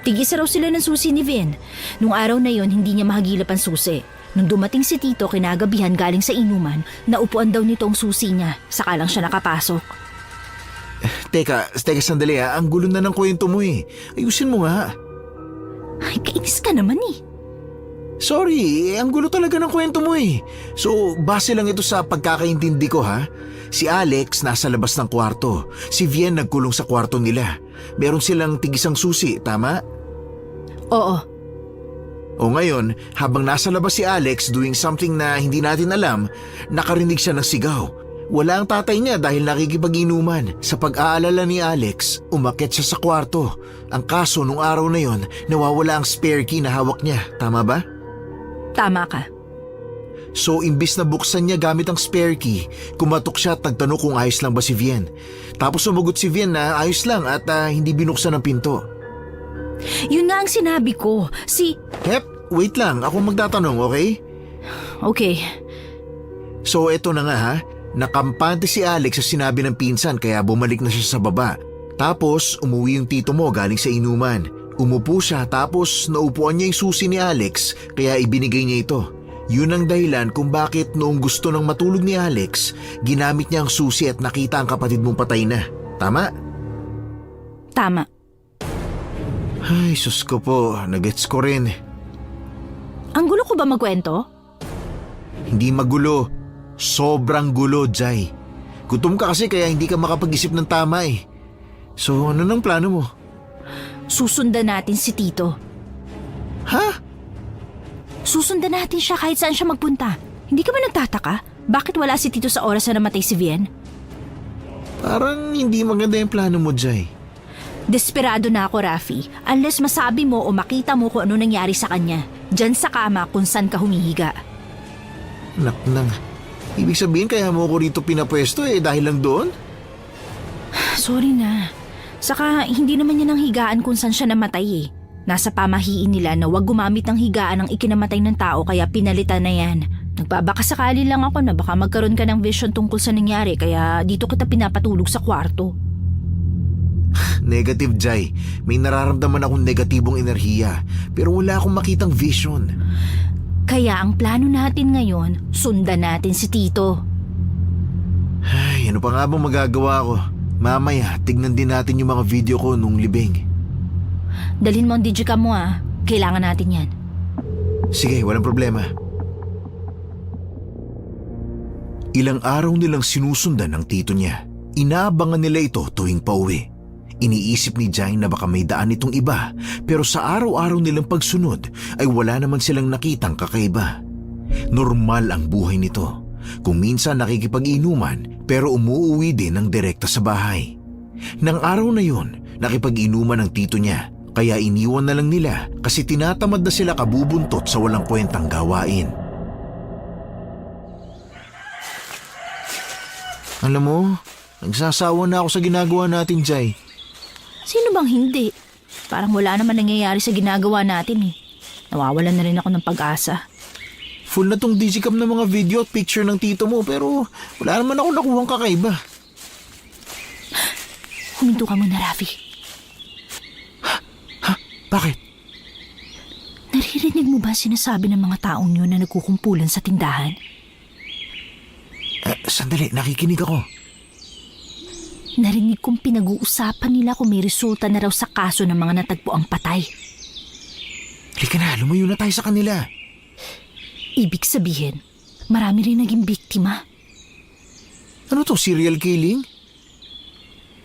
Tigisa raw sila ng susi ni Vien. Nung araw na yon, hindi niya mahagilap ang susi. Nung dumating si Tito kinagabihan galing sa inuman, naupuan daw nito ang susi niya, saka lang siya nakapasok. Teka sandali ha. Ang gulo na ng kwento mo eh. Ayusin mo nga. Ay, kainis ka naman eh. Sorry, ang gulo talaga ng kwento mo eh. So, base lang ito sa pagkakaintindi ko ha. Si Alex nasa labas ng kwarto. Si Vian nagkulong sa kwarto nila. Meron silang tigisang susi, tama? Oo. O ngayon, habang nasa labas si Alex doing something na hindi natin alam, nakarinig siya ng sigaw. Wala ang tatay niya dahil nakikipag-inuman. Sa pag-aalala ni Alex, umakyat siya sa kwarto. Ang kaso nung araw na yon, nawawala ang spare key na hawak niya. Tama ba? Tama ka. So imbis na buksan niya gamit ang spare key, kumatok siya at nagtanong kung ayos lang ba si Vian. Tapos sumagot si Vian na ayos lang at hindi binuksan ang pinto. Yun nga ang sinabi ko. Hep, wait lang. Ako magtatanong, okay? Okay. So eto na nga ha. Nakampante si Alex sa sinabi ng pinsan kaya bumalik na siya sa baba. Tapos umuwi yung tito mo galing sa inuman. Umupo siya tapos naupuan niya yung susi ni Alex kaya ibinigay niya ito. Yun ang dahilan kung bakit noong gusto ng matulog ni Alex, ginamit niya ang susi at nakita ang kapatid mong patay na. Tama? Tama. Ay, sus ko po. Nagets ko rin. Ang gulo ko ba magkwento? Hindi magulo. Sobrang gulo, Jai. Gutom ka kasi kaya hindi ka makapag-isip ng tama eh. So ano nang plano mo? Susundan natin si Tito. Ha? Susundan natin siya kahit saan siya magpunta. Hindi ka ba nagtataka? Bakit wala si Tito sa oras na namatay si Vian? Parang hindi maganda yung plano mo, Jai. Desperado na ako, Rafi. Unless masabi mo o makita mo kung ano nangyari sa kanya. Diyan sa kama kung saan ka humihiga. Naknang. Ibig sabihin kaya mo ko rito pinapwesto dahil lang doon? Sorry na. Saka hindi naman yan ang higaan kung saan siya namatay eh. Nasa pamahiin nila na wag gumamit ng higaan ng ikinamatay ng tao kaya pinalitan na yan. Nagbabakasakali lang ako na baka magkaroon ka ng vision tungkol sa nangyari kaya dito kita pinapatulog sa kwarto. Negative, Jai. May nararamdaman akong negatibong enerhiya pero wala akong makitang vision. Kaya ang plano natin ngayon, sundan natin si Tito. Ay, ano pa nga bang magagawa ko? Mamaya, tignan din natin yung mga video ko nung libing. Dalhin mo ang digicam mo ah. Kailangan natin yan. Sige, walang problema. Ilang araw nilang sinusundan ng tito niya. Inaabangan nila ito tuwing pauwi. Iniisip ni Jai na baka may daan itong iba pero sa araw-araw nilang pagsunod ay wala naman silang nakitang kakaiba. Normal ang buhay nito. Kung minsan nakikipag-inuman pero umuuwi din ng direkta sa bahay. Nang araw na yun, nakipag-inuman ang tito niya kaya iniwan na lang nila kasi tinatamad na sila kabubuntot sa walang kwentang gawain. Alam mo, nagsasawa na ako sa ginagawa natin, Jai. Sino bang hindi? Parang wala naman nangyayari sa ginagawa natin eh. Nawawalan na rin ako ng pag-asa. Full na tong digicam ng mga video at picture ng tito mo pero wala naman ako nakuhang kakaiba. Huminto ka muna, Rafi. Ha? Bakit? Naririnig mo ba sinasabi ng mga taong yun na nagkukumpulan sa tindahan? Sandali, nakikinig ako. Narinig kong pinag-uusapan nila kung may resulta na raw sa kaso ng mga natagpuang patay. Halika na, lumayo na tayo sa kanila. Ibig sabihin, marami rin naging biktima. Ano to, serial killing?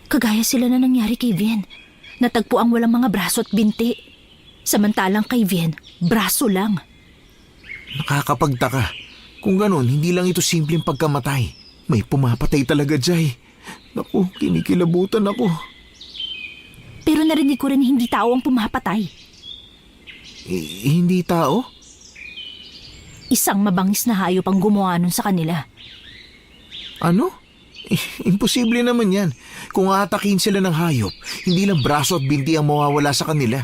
Kagaya sila na nangyari kay Vian. Natagpuang walang mga braso at binti. Samantalang kay Vian, braso lang. Nakakapagtaka. Kung ganon, hindi lang ito simpleng pagkamatay. May pumapatay talaga, Jai. Naku, kinikilabutan ako. Pero narinig ko rin hindi tao ang pumapatay. Hindi tao? Isang mabangis na hayop ang gumawa nun sa kanila. Ano? Imposible naman yan. Kung aatakin sila ng hayop, hindi lang braso at binti ang mawawala sa kanila.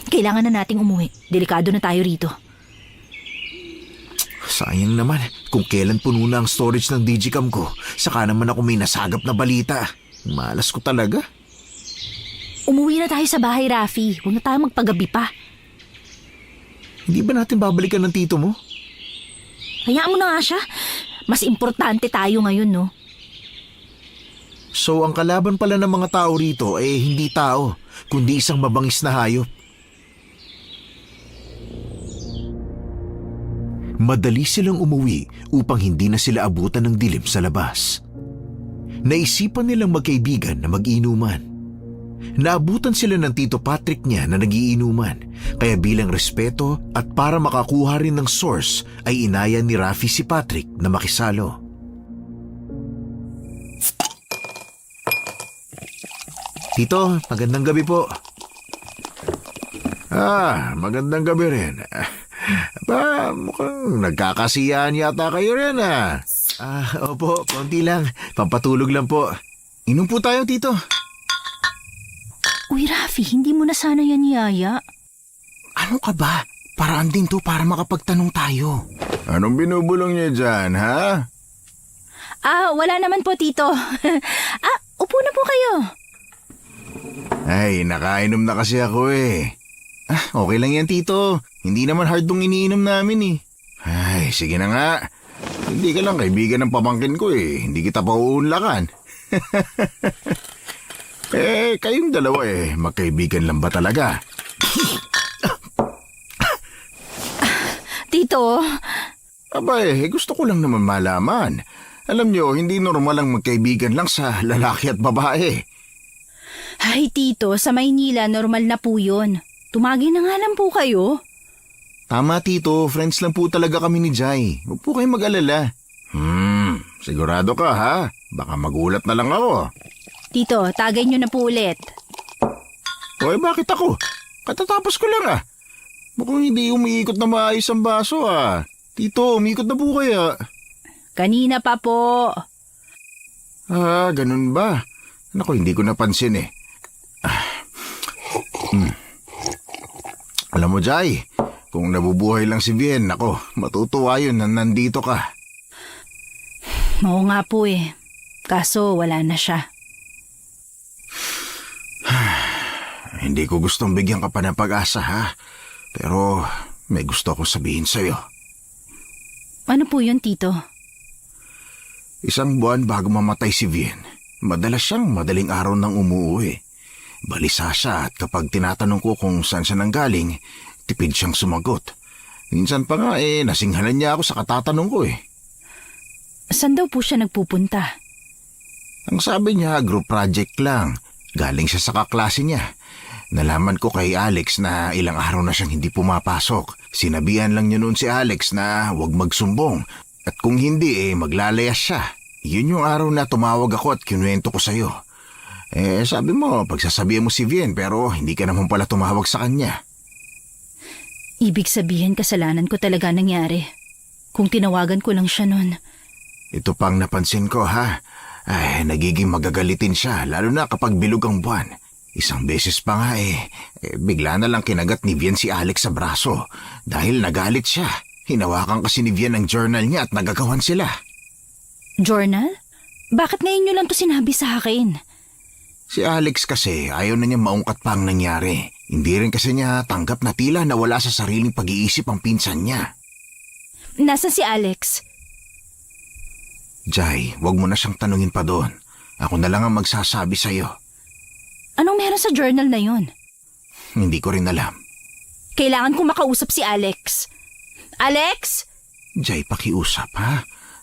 Kailangan na nating umuwi. Delikado na tayo rito. Sayang naman, kung kailan puno na ang storage ng digicam ko, saka naman ako may nasagap na balita. Malas ko talaga. Umuwi na tayo sa bahay, Rafi. Huwag na tayo magpagabi pa. Hindi ba natin babalikan ng tito mo? Hayaan mo na nga siya. Mas importante tayo ngayon, no? So ang kalaban pala ng mga tao rito ay hindi tao, kundi isang mabangis na hayop. Madali silang umuwi upang hindi na sila abutan ng dilim sa labas. Naisipan nilang magkaibigan na mag-inuman. Naabutan sila ng Tito Patrick niya na nagiinuman, kaya bilang respeto at para makakuha rin ng source ay inaya ni Rafi si Patrick na makisalo. Tito, magandang gabi po. Magandang gabi rin. Mukhang nagkakasiyahan yata kayo rin opo, konti lang. Pampatulog lang po. Inom po tayo, Tito. Uy, Rafi, hindi mo na sana yan niyaya. Ano ka ba? Paraan din to para makapagtanong tayo. Anong binubulong niya dyan, ha? Wala naman po, Tito. Upo na po kayo. Ay, nakainom na kasi ako eh. Okay lang yan, Tito. Hindi naman hard tong iniinom namin eh. Ay, sige na nga. Hindi ka lang kaibigan ng pamangkin ko eh. Hindi kita pa uunlakan. Kayong dalawa magkaibigan lang ba talaga? Tito. Aba gusto ko lang naman malaman. Alam nyo, hindi normal ang magkaibigan lang sa lalaki at babae. Ay, Tito, sa Maynila, normal na po yun. Tumagi na nga lang po kayo. Tama, Tito. Friends lang po talaga kami ni Jai. Huwag po kayong mag-alala. Sigurado ka, ha? Baka magulat na lang ako. Tito, tagay nyo na po ulit. Bakit ako? Katatapos ko lang, Mukhang hindi umiikot na maayos ang baso, Tito, umiikot na po kaya. Kanina pa po. Ganun ba? Naku, hindi ko napansin Alam mo, Jai, kung nabubuhay lang si Bien, nako, matutuwa yun na nandito ka. Oo nga po Kaso wala na siya. Hindi ko gustong bigyan ka pa ng pag-asa, Pero may gusto akong sabihin sa'yo. Ano po yun, Tito? Isang buwan bago mamatay si Bien, madalas siyang madaling araw nang umuwi. Balisa siya at kapag tinatanong ko kung saan siya nanggaling, tipid siyang sumagot. Minsan pa nga nasinghalan niya ako sa katatanong ko Saan daw po siya nagpupunta? Ang sabi niya, group project lang. Galing siya sa kaklase niya. Nalaman ko kay Alex na ilang araw na siyang hindi pumapasok. Sinabihan lang niya noon si Alex na huwag magsumbong. At kung hindi, maglalayas siya. Yun yung araw na tumawag ako at kinuwento ko sa'yo. Sabi mo, pagsasabihan mo si Bien pero hindi ka naman pala tumawag sa kanya. Ibig sabihin kasalanan ko talaga nangyari. Kung tinawagan ko lang siya nun. Ito pang napansin ko, nagiging magagalitin siya lalo na kapag bilog ang buwan. Isang beses pa nga bigla na lang kinagat ni Bien si Alex sa braso dahil nagalit siya. Hinawakan kasi ni Bien ang journal niya at nagagawan sila. Journal? Bakit ngayon nyo lang to sinabi sa akin? Si Alex kasi ayaw na niya maungkat pa ang nangyari. Hindi rin kasi niya tanggap na tila nawala sa sariling pag-iisip ang pinsan niya. Nasaan si Alex? Jai, wag mo na siyang tanungin pa doon. Ako na lang ang magsasabi sa'yo. Anong meron sa journal na yon? Hindi ko rin alam. Kailangan ko makausap si Alex. Alex? Jai, pakiusap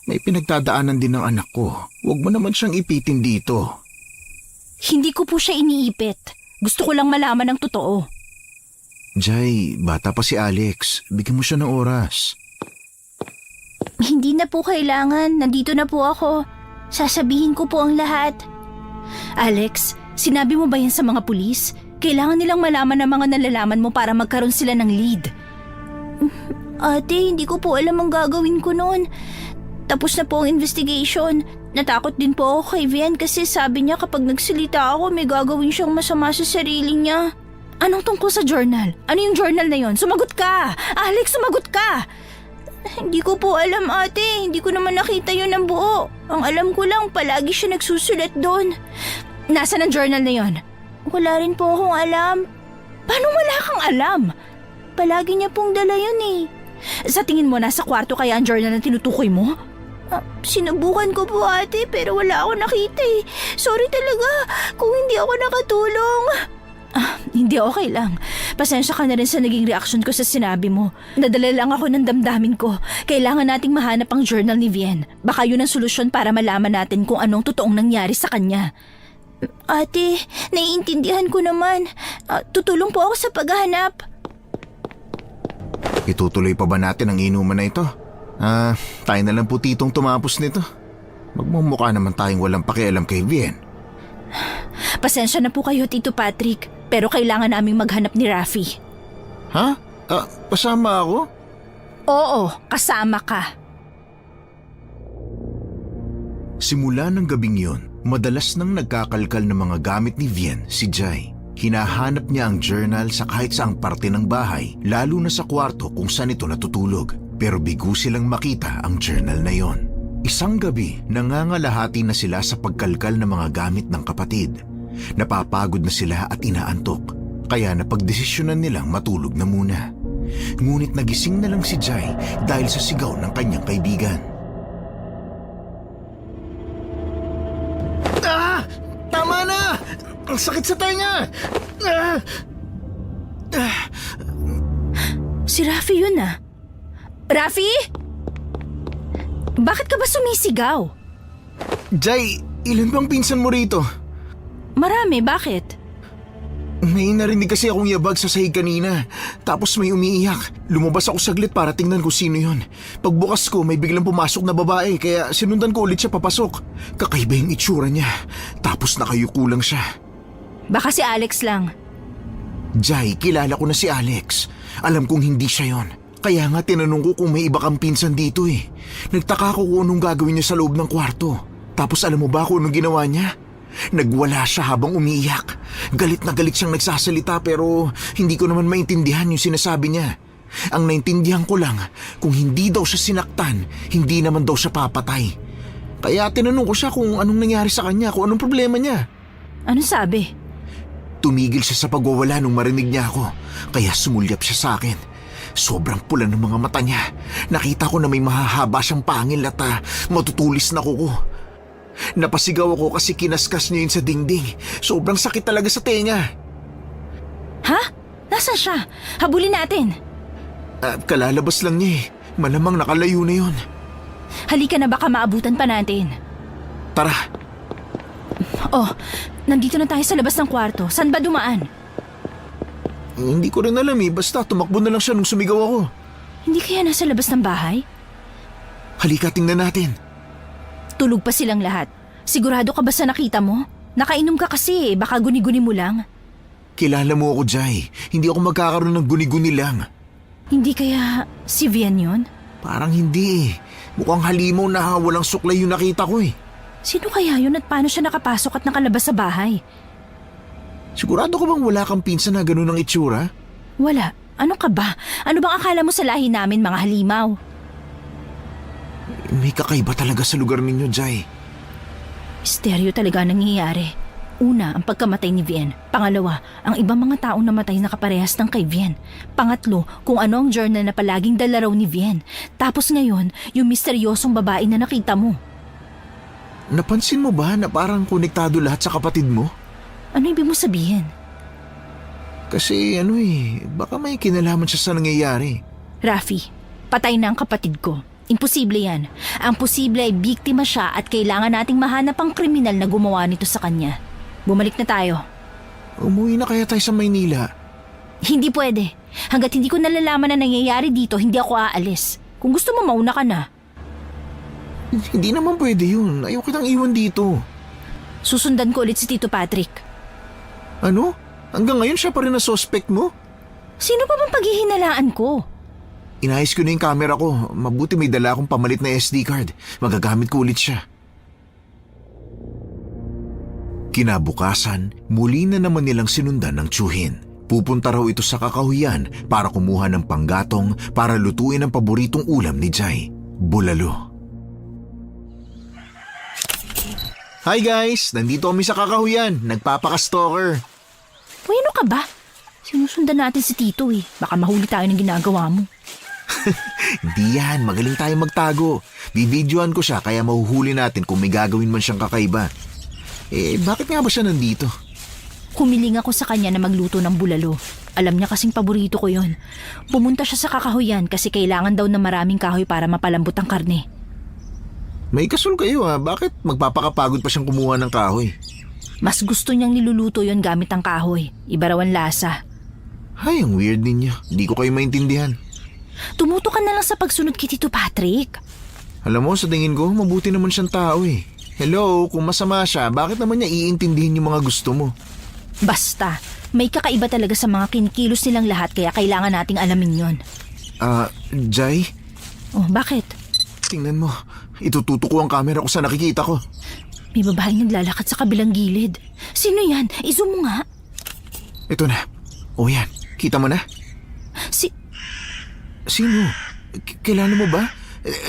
May pinagdadaanan din ng anak ko. Huwag mo naman siyang ipitin dito. Hindi ko po siya iniipit. Gusto ko lang malaman ang totoo. Jai, bata pa si Alex. Bigyan mo siya ng oras. Hindi na po kailangan. Nandito na po ako. Sasabihin ko po ang lahat. Alex, sinabi mo ba yan sa mga pulis? Kailangan nilang malaman ang mga nalalaman mo para magkaroon sila ng lead. Ate, hindi ko po alam ang gagawin ko noon. Tapos na po ang investigation. Natakot din po ako kay Vian kasi sabi niya kapag nagsalita ako may gagawin siyang masama sa sarili niya. Anong tungkol sa journal? Ano yung journal na yon? Sumagot ka! Alex, sumagot ka! Hindi ko po alam, ate. Hindi ko naman nakita yun ng buo. Ang alam ko lang, palagi siya nagsusulat doon. Nasaan ang journal na yon? Wala rin po akong alam. Paano wala kang alam? Palagi niya pong dala yun Sa tingin mo, nasa kwarto kaya ang journal na tinutukoy mo? Sinubukan ko po ate pero wala ako nakita eh. Sorry talaga kung hindi ako nakatulong. Hindi okay lang. Pasensya ka na rin sa naging reaksyon ko sa sinabi mo. Nadala lang ako ng damdamin ko. Kailangan nating mahanap ang journal ni Vian. Baka yun ang solusyon para malaman natin kung anong totoong nangyari sa kanya. Ate, naiintindihan ko naman. Tutulong po ako sa paghahanap. Itutuloy pa ba natin ang inuman na ito? Tayo na lang po titong tumapos nito. Magmumukha naman tayong walang pakialam kay Vian. Pasensya na po kayo, Tito Patrick. Pero kailangan naming maghanap ni Rafi. Ha? Pasama ako? Oo, kasama ka. Simula ng gabing yun, madalas nang nagkakalkal ng mga gamit ni Vian si Jai. Hinahanap niya ang journal sa kahit saang parte ng bahay, lalo na sa kwarto kung saan ito natutulog. Pero bigo silang makita ang journal na yon. Isang gabi, nangangalahati na sila sa pagkalkal ng mga gamit ng kapatid. Napapagod na sila at inaantok, kaya napagdesisyonan nilang matulog na muna. Ngunit nagising na lang si Jai dahil sa sigaw ng kanyang kaibigan. Tama na! Ang sakit sa tenga! Si Rafi yun ah. Rafi? Bakit ka ba sumisigaw? Jai, ilan bang pinsan mo rito? Marami, bakit? May narinig kasi akong yabag sa sahig kanina. Tapos may umiiyak. Lumabas ako saglit para tingnan kung sino yon. Pagbukas ko, may biglang pumasok na babae kaya sinundan ko ulit siya papasok. Kakaiba yung itsura niya. Tapos nakayuko lang siya. Baka si Alex lang. Jai, kilala ko na si Alex. Alam kong hindi siya yon. Kaya nga tinanong ko kung may iba kang pinsan dito eh. Nagtaka ko kung anong gagawin niya sa loob ng kwarto. Tapos alam mo ba kung anong ginawa niya? Nagwala siya habang umiiyak. Galit na galit siyang nagsasalita pero hindi ko naman maintindihan yung sinasabi niya. Ang naintindihan ko lang, kung hindi daw siya sinaktan, hindi naman daw siya papatay. Kaya tinanong ko siya kung anong nangyari sa kanya, kung anong problema niya. Anong sabi? Tumigil siya sa pagwawala nung marinig niya ako, kaya sumulyap siya sa akin. Sobrang pula ng mga mata niya. Nakita ko na may mahahaba siyang pangil at matutulis na kuko. Napasigaw ako kasi kinaskas niya yun sa dingding. Sobrang sakit talaga sa tenga. Ha? Nasaan siya? Habulin natin. Kalalabas lang niya eh. Malamang nakalayo na yun. Halika na, baka maabutan pa natin. Tara. Oh, nandito na tayo sa labas ng kwarto. Saan ba dumaan? Hindi ko rin alam eh. Basta tumakbo na lang siya nung sumigaw ako. Hindi kaya nasa labas ng bahay? Halika, tingnan natin. Tulog pa silang lahat. Sigurado ka ba sa nakita mo? Nakainom ka kasi eh. Baka guni-guni mo lang. Kilala mo ako, Jai. Hindi ako magkakaroon ng guni-guni lang. Hindi kaya si Vian yun? Parang hindi eh. Mukhang halimaw na walang suklay yung nakita ko eh. Sino kaya yun at paano siya nakapasok at nakalabas sa bahay? Sigurado ko bang wala kang pinsan na ganun ang itsura? Wala. Ano ka ba? Ano bang akala mo sa lahi namin, mga halimaw? May kakaiba talaga sa lugar ninyo, Jai. Misteryo talaga ang nangyayari. Una, ang pagkamatay ni Vian. Pangalawa, ang ibang mga taong namatay na kaparehas ng kay Vian. Pangatlo, kung ano ang journal na palaging dala raw ni Vian. Tapos ngayon, yung misteryosong babae na nakita mo. Napansin mo ba na parang konektado lahat sa kapatid mo? Ano ibig mo sabihin? Kasi baka may kinalaman siya sa nangyayari. Rafi, patay na ang kapatid ko. Imposible yan. Ang posible ay biktima siya at kailangan nating mahanap ang kriminal na gumawa nito sa kanya. Bumalik na tayo. Umuwi na kaya tayo sa Maynila? Hindi pwede. Hanggat hindi ko nalalaman na nangyayari dito, hindi ako aalis. Kung gusto mo, mauna ka na. Hindi naman pwede yun. Ayaw kitang iwan dito. Susundan ko ulit si Tito Patrick. Ano? Hanggang ngayon siya pa rin na suspect mo? Sino pa bang paghihinalaan ko? Inayos ko na yung camera ko. Mabuti may dala akong pamalit na SD card. Magagamit ko ulit siya. Kinabukasan, muli na naman nilang sinundan ng tiyuhin. Pupunta raw ito sa kakahuyan para kumuha ng panggatong para lutuin ang paboritong ulam ni Jai, bulalo. Hi guys! Nandito kami sa kakahuyan. Nagpapaka-stalker. Uy, ano ka ba? Sinusundan natin si Tito eh. Baka mahuli tayo ng ginagawa mo. Hindi yan, magaling tayong magtago. Bibidyoan ko siya kaya mahuhuli natin kung may gagawin man siyang kakaiba. Bakit nga ba siya nandito? Humiling ako sa kanya na magluto ng bulalo. Alam niya kasing paborito ko yon. Pumunta siya sa kakahuyan kasi kailangan daw ng maraming kahoy para mapalambot ang karne. May kasol kayo bakit magpapakapagod pa siyang kumuha ng kahoy? Mas gusto niyang niluluto yon gamit ang kahoy. Iba raw ang lasa. Ay, ang weird ninyo. Hindi ko kayo maintindihan. Tumuto ka na lang sa pagsunod kay Tito Patrick. Alam mo, sa tingin ko, mabuti naman siyang tao Hello, kung masama siya, bakit naman niya iintindihin yung mga gusto mo? Basta, may kakaiba talaga sa mga kinikilos nilang lahat kaya kailangan nating alamin yon. Jai? Oh, bakit? Tingnan mo, itututo ko ang camera kung saan nakikita ko. May babaeng naglalakad sa kabilang gilid. Sino yan? I-zoom mo nga. Ito na. O yan, kita mo na? Sino? Kilala mo ba?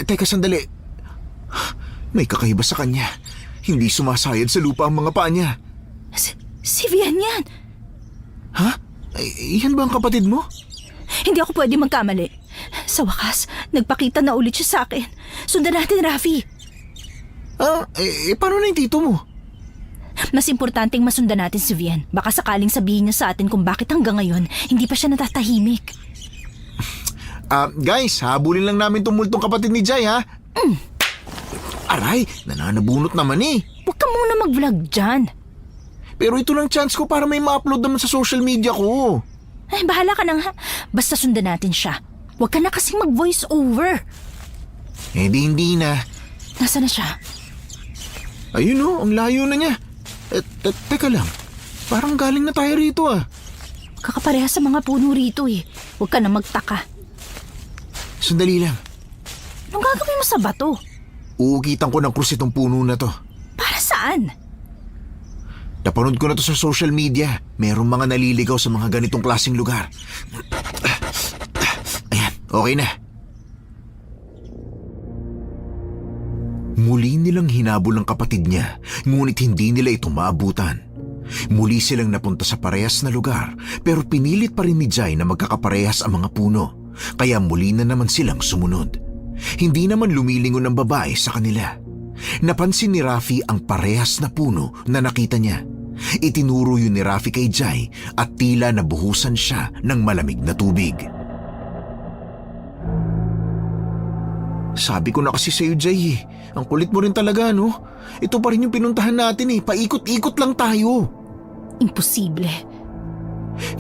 Teka sandali. May kakaiba sa kanya. Hindi sumasayad sa lupa ang mga paa niya. Si Vian yan. Ha? Yan ba ang kapatid mo? Hindi ako pwede magkamali. Sa wakas, nagpakita na ulit siya sa akin. Sundan natin, Rafi. Paano na yung tito mo? Mas importanteng masundan natin si Vian. Baka sakaling sabihin niya sa atin kung bakit hanggang ngayon hindi pa siya natatahimik. Guys, habulin lang namin itong multong kapatid ni Jai, ha? Aray, nananabunot naman Huwag ka muna mag-vlog dyan. Pero ito lang chance ko para may ma-upload naman sa social media ko. Ay, bahala ka na nga. Basta sundan natin siya. Huwag ka na kasing mag-voice over. Hindi na. Nasaan na siya? Ayun ang layo na niya. Teka lang, parang galing na tayo rito Kakapareha sa mga puno rito Huwag ka na magtaka. Sandali lang. Anong gagawin mo sa bato? Uukitan ko ng krus itong puno na to. Para saan? Napanood ko na to sa social media. Merong mga naliligaw sa mga ganitong klaseng lugar. Ayan, okay na. Muli nilang hinabol ang kapatid niya, ngunit hindi nila ito maabutan. Muli silang napunta sa parehas na lugar, pero pinilit pa rin ni Jai na magkakaparehas ang mga puno, kaya muli na naman silang sumunod. Hindi naman lumilingon ng babae sa kanila. Napansin ni Rafi ang parehas na puno na nakita niya. Itinuro yun ni Rafi kay Jai at tila nabuhusan siya ng malamig na tubig. Sabi ko na kasi sa'yo, Jai ang kulit mo rin talaga, no? Ito pa rin yung pinuntahan natin paikot-ikot lang tayo. Imposible.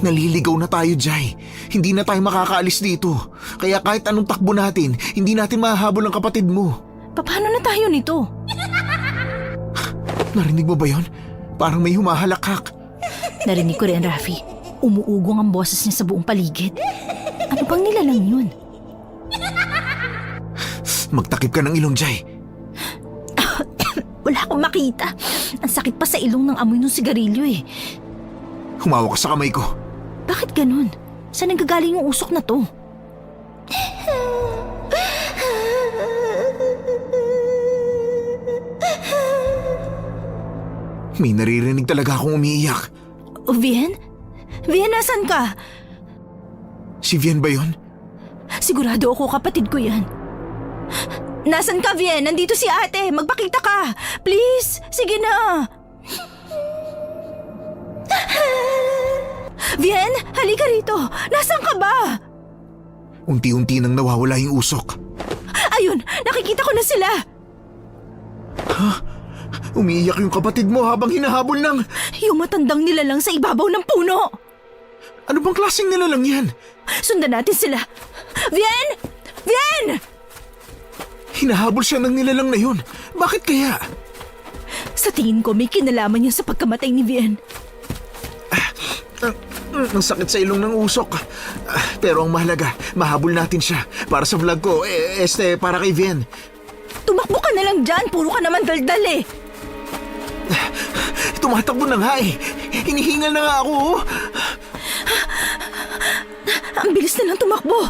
Naliligaw na tayo, Jai. Hindi na tayo makakaalis dito. Kaya kahit anong takbo natin, hindi natin mahahabol ang kapatid mo. Paano na tayo nito? Narinig mo ba yon? Parang may humahalakhak. Narinig ko rin, Rafi. Umuugong ang boses niya sa buong paligid. Ano bang nilalang yun? Magtakip ka ng ilong, Jai. Wala akong makita. Ang sakit pa sa ilong ng amoy ng sigarilyo Humawak ka sa kamay ko. Bakit ganun? Saan nanggagaling yung usok na to? May naririnig talaga akong umiiyak. Vian? Vian, nasan ka? Si Vian ba yun? Sigurado ako kapatid ko yan. Nasan ka, Vian? Nandito si ate. Magpakita ka. Please. Sige na. Vian, halika rito. Nasaan ka ba? Unti-unti nang nawawala yung usok. Ayun, nakikita ko na sila. Umiiyak yung kapatid mo habang hinahabol ng... Yung matandang nilalang sa ibabaw ng puno. Ano bang klaseng nilalang yan? Sundan natin sila. Vian! Vian! Hinahabol siya ng nilalang na yun. Bakit kaya? Sa tingin ko may kinalaman niya sa pagkamatay ni Vian. Ang sakit sa ilong ng usok. Pero ang mahalaga, mahabol natin siya. Para sa vlog ko, para kay Vian. Tumakbo ka na lang dyan. Puro ka naman daldal Tumatakbo na nga Hinihingal na nga ako. Ang bilis na lang tumakbo.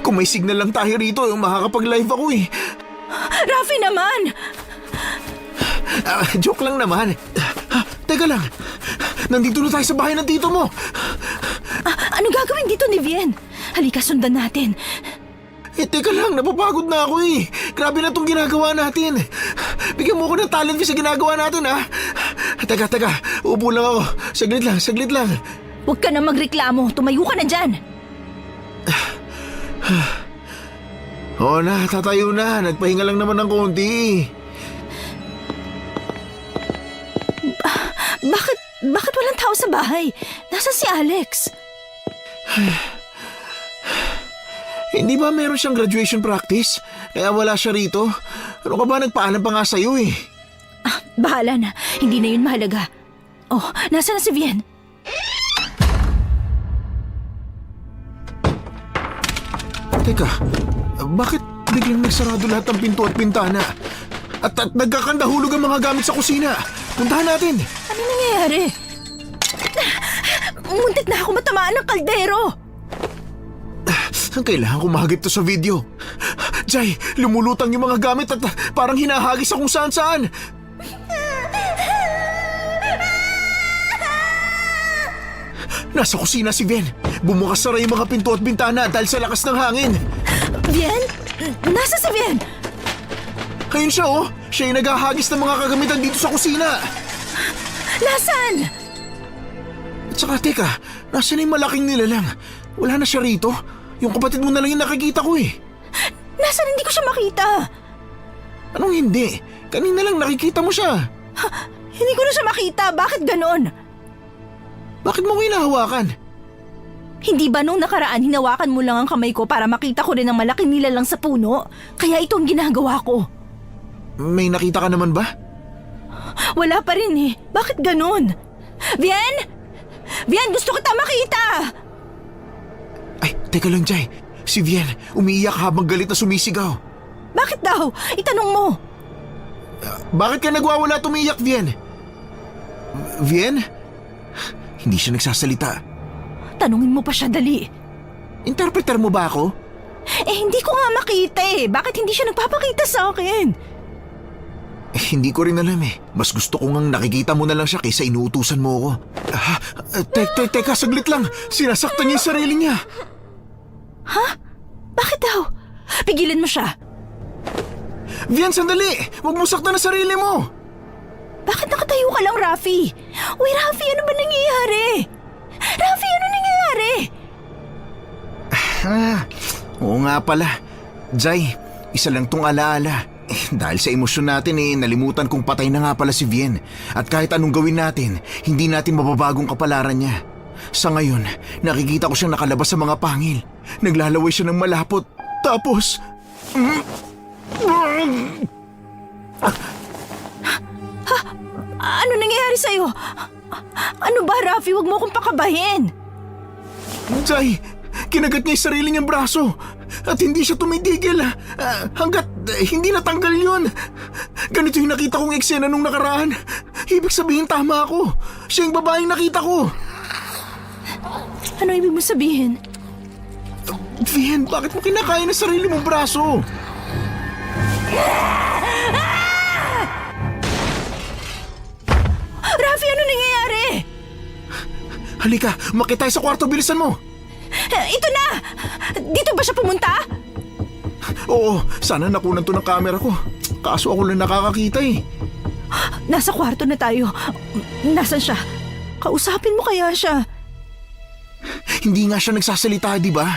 Kung may signal lang tayo rito, makakapag-live ako Rafi naman! Joke lang naman. Teka lang. Nandito na tayo sa bahay ng tito mo. Ano gagawin dito ni Vian? Halika, sundan natin. Teka lang, napapagod na ako eh. Grabe na tong ginagawa natin. Bigyan mo ako ng talent fee sa ginagawa natin, ha? Teka, upo lang ako. Saglit lang. Huwag ka na magreklamo. Tumayo ka na dyan. Oo na, tatayo na. Nagpahinga lang naman ng konti. Bakit walang tao sa bahay? Nasaan si Alex? Hindi ba meron siyang graduation practice? Kaya wala siya rito? Ano ka ba, nagpaalam pa nga sa'yo eh. Bahala na. Hindi na yun mahalaga. Oh, nasaan na si Vian? Teka, bakit biglang nagsarado lahat ng pinto at pintana? At nagkakandahulog ang mga gamit sa kusina. Puntahan natin. Ano nangyayari? Muntik na ako matamaan ng kaldero. Kailangan ko mahagip to sa video. Jai, lumulutang yung mga gamit at parang hinahagis sa kung saan-saan. Nasa kusina si Ven. Bumukas sara yung mga pinto at bintana dahil sa lakas ng hangin. Vian? Nasa si Vian? Ayun siya oh. Siya yung naghahagis ng mga kagamitan dito sa kusina. Nasaan? At saka teka, nasa na yung malaking nilalang? Wala na siya rito. Yung kapatid mo na lang yung nakikita ko eh. Nasaan? Hindi ko siya makita. Anong hindi? Kanina lang nakikita mo siya. Hindi ko na siya makita. Bakit ganon? Bakit mo ko hinahawakan? Hindi ba nung nakaraan hinawakan mo lang ang kamay ko para makita ko rin ang malaking nilalang sa puno? Kaya ito ang ginagawa ko. May nakita ka naman ba? Wala pa rin eh. Bakit ganon? Vian? Vian, gusto kita makita! Ay, teka lang Jai. Si Vian, umiiyak habang galit na sumisigaw. Bakit daw? Itanong mo. Bakit ka nagwawala at umiiyak, Vian? Vian? Hindi siya nagsasalita. Tanungin mo pa siya, dali. Interpreter mo ba ako? Hindi ko nga makita eh. Bakit hindi siya nagpapakita sa akin? Hindi ko rin alam eh. Mas gusto ko ngang nakikita mo na lang siya kaysa inuutusan mo ako. Teka, saglit lang. Sinasaktan niya yung sarili niya. Ha? Bakit daw? Pigilan mo siya. Vian, sandali! Huwag mo saktan ang sarili mo! Bakit nakatayo ka lang, Rafi? Uy, Rafi, ano ba nangyayari? Rafi, ano nangyayari? Oo nga pala. Jai, isa lang tong alaala. Dahil sa emosyon natin nalimutan kong patay na nga pala si Vian. At kahit anong gawin natin, hindi natin mababagong kapalaran niya. Sa ngayon, nakikita ko siyang nakalabas sa mga pangil. Naglalaway siya ng malapot. Tapos... Ano nangyayari sa'yo? Ano ba, Rafi? Huwag mo akong pakabahin. Jai, kinagat niya yung sarili niyang braso. At hindi siya tumitigil hanggat hindi natanggal yun. Ganito yung nakita kong eksena nung nakaraan. Ibig sabihin tama ako. Siya yung babaeng nakita ko. Ano ibig mo sabihin? Vian, bakit mo kinakain ang sarili mong braso? Rafi, ano nangyayari? Halika, umakyat tayo sa kwarto, bilisan mo. Ito na! Dito ba siya pumunta? Oo, sana nakunan to ng camera ko. Kaso ako lang nakakakita eh. Nasa kwarto na tayo. Nasaan siya? Kausapin mo kaya siya? Hindi nga siya nagsasalita, di ba?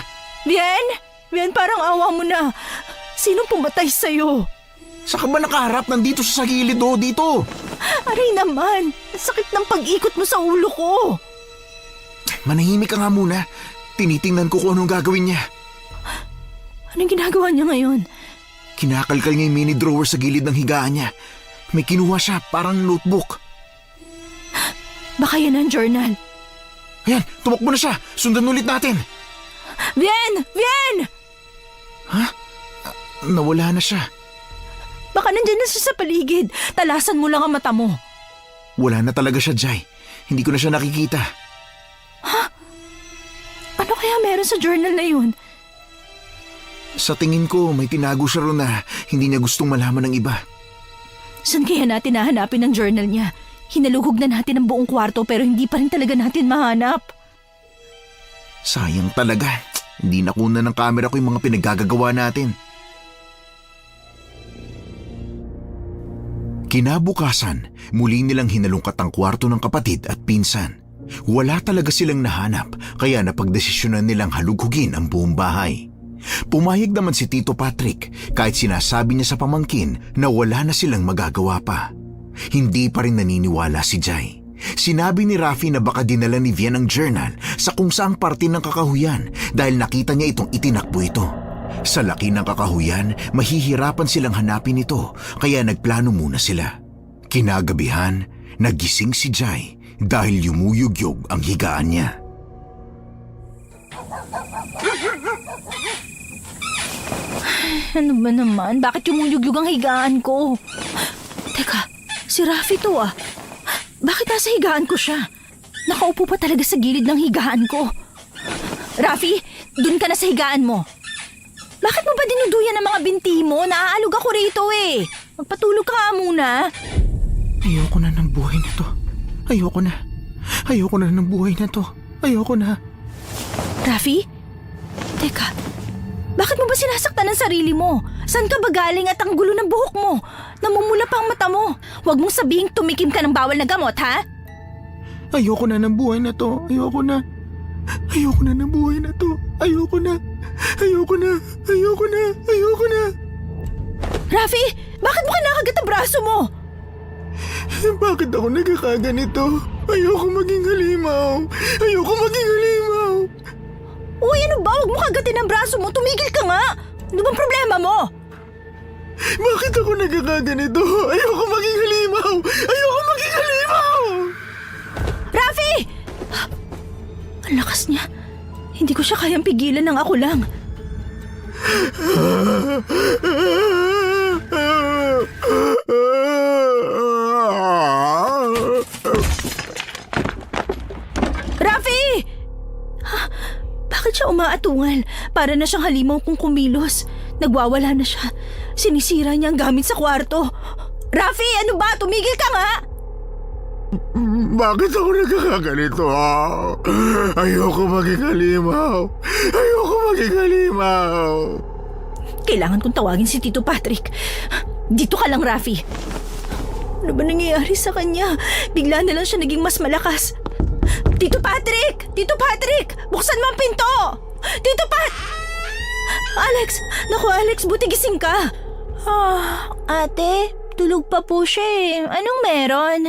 Bien? Bien, parang awa mo na. Sinong pumatay sa'yo? Saka ba nakaharap? Nandito sa gilid dito. Aray naman, sakit ng pag-ikot mo sa ulo ko. Manahimik ka nga muna. Tinitingnan ko kung anong gagawin niya. Anong ginagawa niya ngayon? Kinakalkal niya yung mini drawer sa gilid ng higaan niya. May kinuha siya, parang notebook. Baka yan ang journal. Ayan, tumakbo na siya. Sundan ulit natin. Bien! Bien! Ha? Nawala na siya. Baka nandyan na siya sa paligid. Talasan mo lang ang mata mo. Wala na talaga siya, Jai. Hindi ko na siya nakikita. Ano kaya meron sa journal na yun? Sa tingin ko, may tinago siya ron na hindi niya gustong malaman ng iba. Saan kaya natin nahanapin ang journal niya? Hinalugog na natin ang buong kwarto pero hindi pa rin talaga natin mahanap. Sayang talaga. Hindi nakuna ng camera ko yung mga pinaggagawa natin. Kinabukasan, muli nilang hinalungkat ang kwarto ng kapatid at pinsan. Wala talaga silang nahanap kaya napagdesisyonan nilang halughugin ang buong bahay. Pumayag naman si Tito Patrick kahit sinasabi niya sa pamangkin na wala na silang magagawa pa. Hindi pa rin naniniwala si Jai. Sinabi ni Rafi na baka dinala ni Vian ang journal sa kung saang parte ng kakahuyan dahil nakita niya itong itinakbo ito. Sa laki ng kakahuyan, mahihirapan silang hanapin ito kaya nagplano muna sila. Kinagabihan, nagising si Jai dahil yumuyugyog ang higaan niya. Ano ba naman? Bakit yumuyugyug ang higaan ko? Teka, si Rafi to ah. Bakit nasa higaan ko siya? Nakaupo pa talaga sa gilid ng higaan ko. Rafi, dun ka na sa higaan mo. Bakit mo ba dinuduyan ang mga binti mo? Naaalog ako rito eh. Magpatulog ka nga muna. Ayoko na ng buhay na to. Ayoko na. Ayoko na ng buhay na to. Ayoko na. Rafi? Teka, bakit mo ba sinasaktan ang sarili mo? Saan ka ba galing at ang gulo ng buhok mo? Namumula pa ang mata mo. Huwag mong sabihing tumikim ka ng bawal na gamot, ha? Ayoko na ng buhay na to. Ayoko na. Ayoko na ng buhay na to. Ayoko na. Ayoko na. Ayoko na. Ayoko na. Rafi, bakit mo kinakagat ang braso mo? Bakit ako nagkakaganito? Ayoko maging halimaw. Ayoko maging halimaw. Uy, ano ba? Huwag mo kagatin ang braso mo. Tumigil ka nga. Ano bang problema mo? Bakit ako nagkakaganito? Ayoko maging halimaw. Ayoko maging halimaw. Rafi! Ang lakas niya. Hindi ko siya kayang pigilan ng ako lang. Rafi! Bakit siya umaatungal? Para na siyang halimaw kung kumilos. Nagwawala na siya. Sinisira niya ang gamit sa kwarto. Rafi, ano ba? Tumigil ka nga! Bakit ako nagkakaganito? Ayoko maging halimaw. Ayoko maging halimaw. Kailangan kong tawagin si Tito Patrick. Dito ka lang, Rafi. Ano ba nangyayari sa kanya? Bigla na lang siya naging mas malakas. Tito Patrick! Tito Patrick! Buksan mo ang pinto! Tito Pat! Alex! Naku, Alex, buti gising ka. Ate, tulog pa po siya eh. Anong meron?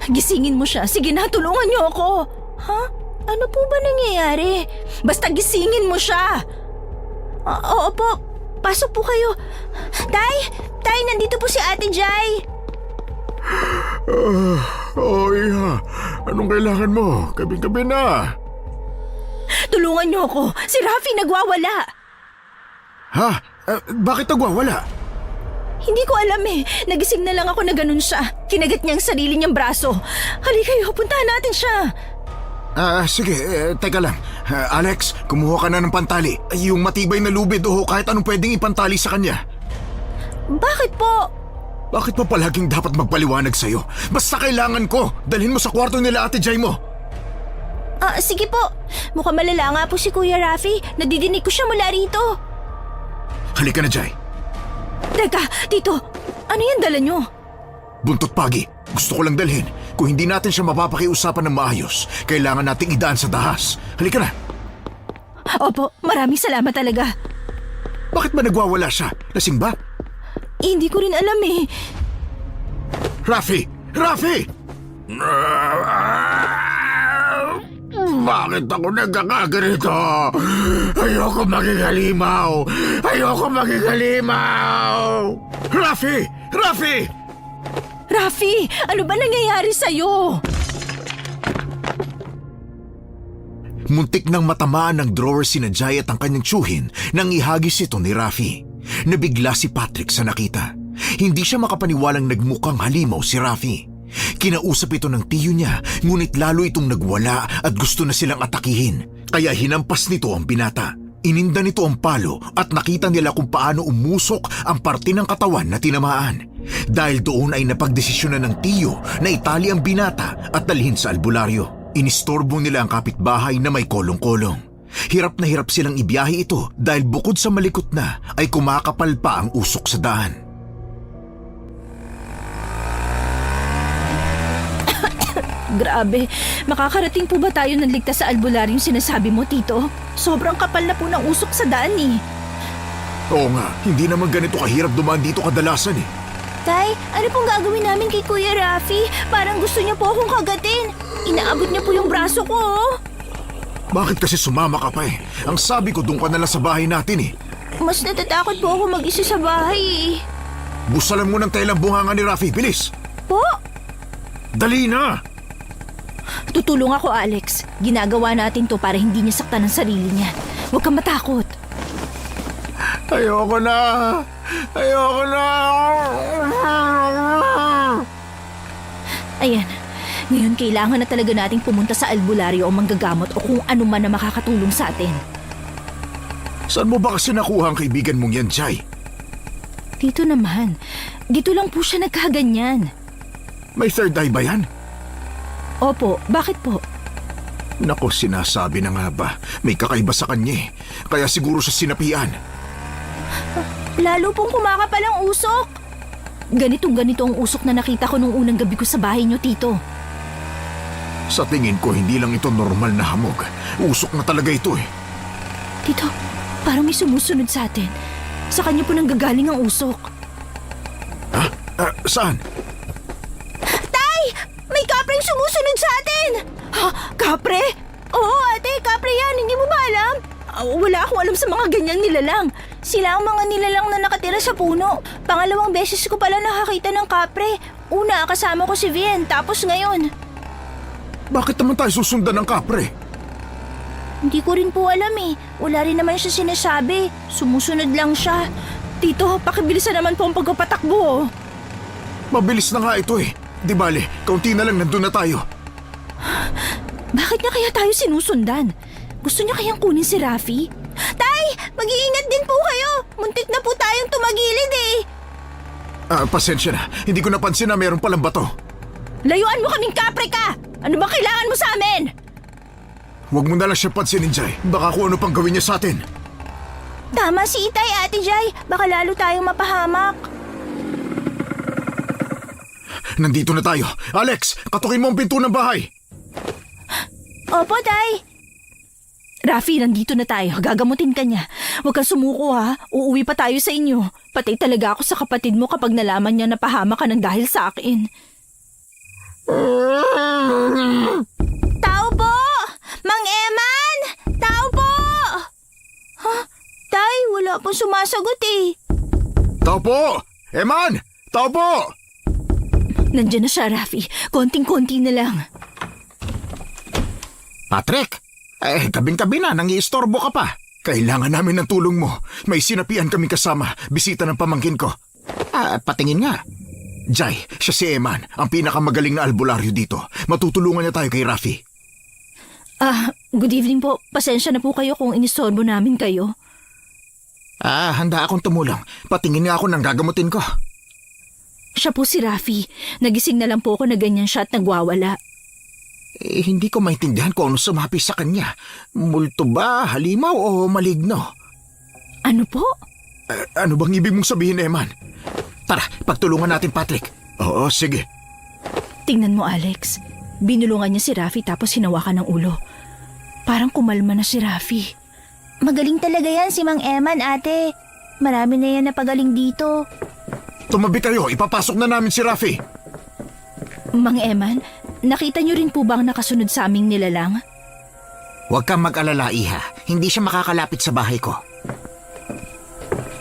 Gisingin mo siya. Sige na, tulungan niyo ako. Ha? Ano po ba nangyayari? Basta gisingin mo siya. Oo po. Pasok po kayo. Tay, nandito po si Ate Jai. Iha. Anong kailangan mo? Gabi-gabi na. Tulungan niyo ako. Si Rafi nagwawala. Ha? Bakit nagwawala? Hindi ko alam eh. Nagising na lang ako na ganun siya. Kinagat niya ang sarili niyang braso. Halika kayo, puntahan natin siya. Sige, teka lang. Alex, kumuha ka na ng pantali. Yung matibay na lubid o kahit anong pwedeng ipantali sa kanya. Bakit po? Bakit pa palaging dapat magpaliwanag sa'yo? Basta kailangan ko. Dalhin mo sa kwarto nila Ate Jai mo. Sige po. Mukhang malala nga po si Kuya Rafi. Nadidinig ko siya mula rito. Halika na, Jai. Teka, Tito. Ano yan dala niyo? Buntot pagi. Gusto ko lang dalhin. Kung hindi natin siya mapapakiusapan ng maayos, kailangan nating idaan sa dahas. Halika na. Opo, maraming salamat talaga. Bakit ba nagwawala siya? Lasing ba? Hindi ko rin alam eh. Rafi! Rafi! Bakit ako nagkakaganito? Ayoko maging halimaw. Ayoko maging halimaw. Rafi! Rafi! Rafi, ano ba nangyayari sa'yo? Muntik nang matamaan ng drawer si Jai at ang kanyang tsuhin nang ihagis ito ni Rafi. Nabigla si Patrick sa nakita. Hindi siya makapaniwalang nagmukhang halimaw si Rafi. Kinausap ito ng tiyo niya, ngunit lalo itong nagwala at gusto na silang atakihin. Kaya hinampas nito ang binata. Ininda nito ang palo at nakita nila kung paano umusok ang parte ng katawan na tinamaan. Dahil doon ay napagdesisyonan ng tiyo na itali ang binata at dalhin sa albularyo. Inistorbo nila ang kapitbahay na may kolong-kolong. Hirap na hirap silang ibiyahe ito dahil bukod sa malikot na ay kumakapal pa ang usok sa daan. Grabe, makakarating po ba tayo ng ligtas sa albularyong sinasabi mo, Tito? Sobrang kapal na po ng usok sa daan eh. Oo nga, hindi naman ganito kahirap dumaan dito kadalasan eh. Tay, ano pong gagawin namin kay Kuya Rafi? Parang gusto niya po akong kagatin. Inaabot niya po yung braso ko, oh. Bakit kasi sumama ka pa eh? Ang sabi ko doon ka na lang sa bahay natin eh. Mas natatakot po ako mag-isa sa bahay eh. Busalan mo ng telang bunganga ni Rafi, bilis! Po? Dali na! Tutulong ako, Alex. Ginagawa natin to para hindi niya saktan ang sarili niya. Huwag kang matakot. Ayoko na! Ayoko na! Ayan. Ngayon kailangan na talaga nating pumunta sa albularyo o manggagamot o kung ano man na makakatulong sa atin. Saan mo ba kasi nakuha ang kaibigan mong yan, Jai? Dito naman. Dito lang po siya nagkaganyan. May third eye ba yan? Opo, bakit po? Nako, sinasabi na nga ba, may kakaiba sa kanya eh. Kaya siguro siya sinapian. Lalo pong kumakapal ang usok. Ganitong-ganito ang usok na nakita ko nung unang gabi ko sa bahay niyo, Tito. Sa tingin ko, hindi lang ito normal na hamog. Usok na talaga ito eh. Tito, parang may sumusunod sa atin. Sa kanya po nanggagaling ang usok. Ha? Saan? May kapreng sumusunod sa atin! Ha? Kapre? Oo, ate, kapre yan. Hindi mo ba alam? Wala akong alam sa mga ganyang nilalang. Sila ang mga nilalang na nakatira sa puno. Pangalawang beses ko pala nakakita ng kapre. Una, kasama ko si Vien, tapos ngayon. Bakit naman tayo susundan ng kapre? Hindi ko rin po alam eh. Wala rin naman siya sinasabi. Sumusunod lang siya. Tito, pakibilisan naman po ang pagpapatakbo. Mabilis na nga ito eh. Di bale, kaunti na lang nandun na tayo. Bakit niya kaya tayo sinusundan? Gusto niya kayang kunin si Rafi? Tay! Mag-iingat din po kayo! Muntik na po tayong tumagilid eh! Pasensya na. Hindi ko napansin na meron palang bato. Layuan mo kaming kapre ka! Ano ba kailangan mo sa amin? Huwag mo na lang siya pansinin, Jai. Baka kung ano pang gawin niya sa atin. Tama si Itay, Ate Jai. Baka lalo tayong mapahamak. Nandito na tayo. Alex, katukin mo ang pinto ng bahay. Opo, Tay. Rafi, nandito na tayo. Gagamutin ka niya. Huwag kang sumuko ha. Uuwi pa tayo sa inyo. Patay talaga ako sa kapatid mo kapag nalaman niya na pahamak ka ng dahil sa akin. Tao po! Mang Eman! Tao po! Ha? Tay, wala pong sumasagot eh. Tao po! Eman! Tao po! Nandiyan na siya, Rafi. Konting-konti na lang. Patrick! Kabing-kabi na, nangiistorbo ka pa. Kailangan namin ng tulong mo. May sinapian kami kasama, bisita ng pamangkin ko. Patingin nga. Jai, siya si Eman, ang pinakamagaling na albularyo dito. Matutulungan niya tayo kay Rafi. Good evening po. Pasensya na po kayo kung inistorbo namin kayo. Handa akong tumulong. Patingin nga ako ng gagamutin ko. Siya po si Rafi. Nagising na lang po ako na ganyan siya at nagwawala. Hindi ko maintindihan kung ano sumapi sa kanya. Multo ba, halimaw o maligno? Ano po? Ano bang ibig mong sabihin, Eman? Tara, pagtulungan natin, Patrick. Oo, sige. Tingnan mo, Alex. Binulungan niya si Rafi tapos hinawakan ng ulo. Parang kumalma na si Rafi. Magaling talaga yan si Mang Eman, ate. Marami na yan na pagaling dito. Tumabi kayo, ipapasok na namin si Rafi. Mang Eman, nakita niyo rin po bang nakasunod sa aming nilalang? Huwag kang mag-alala, Iha. Hindi siya makakalapit sa bahay ko.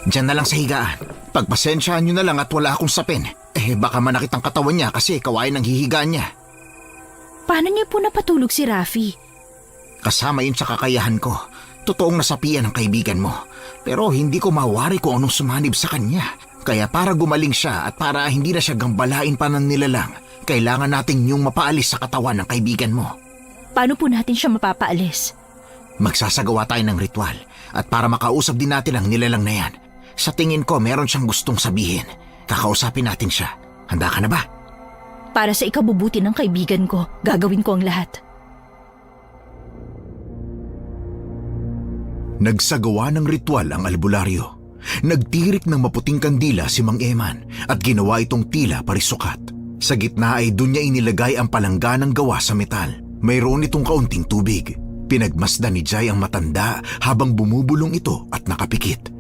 Diyan na lang sa higaan. Pagpasensyahan niyo na lang at wala akong sapin. Baka manakit ang katawan niya kasi kawain ang hihigaan niya. Paano niyo po napatulog si Rafi? Kasama yun sa kakayahan ko. Totoong nasapian ang kaibigan mo. Pero hindi ko mawari kung anong sumanib sa kanya. Kaya para gumaling siya at para hindi na siya gambalain pa ng nilalang, kailangan natin yung mapaalis sa katawan ng kaibigan mo. Paano po natin siya mapapaalis? Magsasagawa tayo ng ritual at para makausap din natin ang nilalang na yan. Sa tingin ko meron siyang gustong sabihin. Kakausapin natin siya. Handa ka na ba? Para sa ikabubuti ng kaibigan ko, gagawin ko ang lahat. Nagsagawa ng ritual ang albularyo. Nagtirik ng maputing kandila si Mang Eman at ginawa itong tila parisukat. Sa gitna ay doon niya inilagay ang palangganang gawa sa metal. Mayroon itong kaunting tubig. Pinagmasdan ni Jai ang matanda habang bumubulong ito at nakapikit.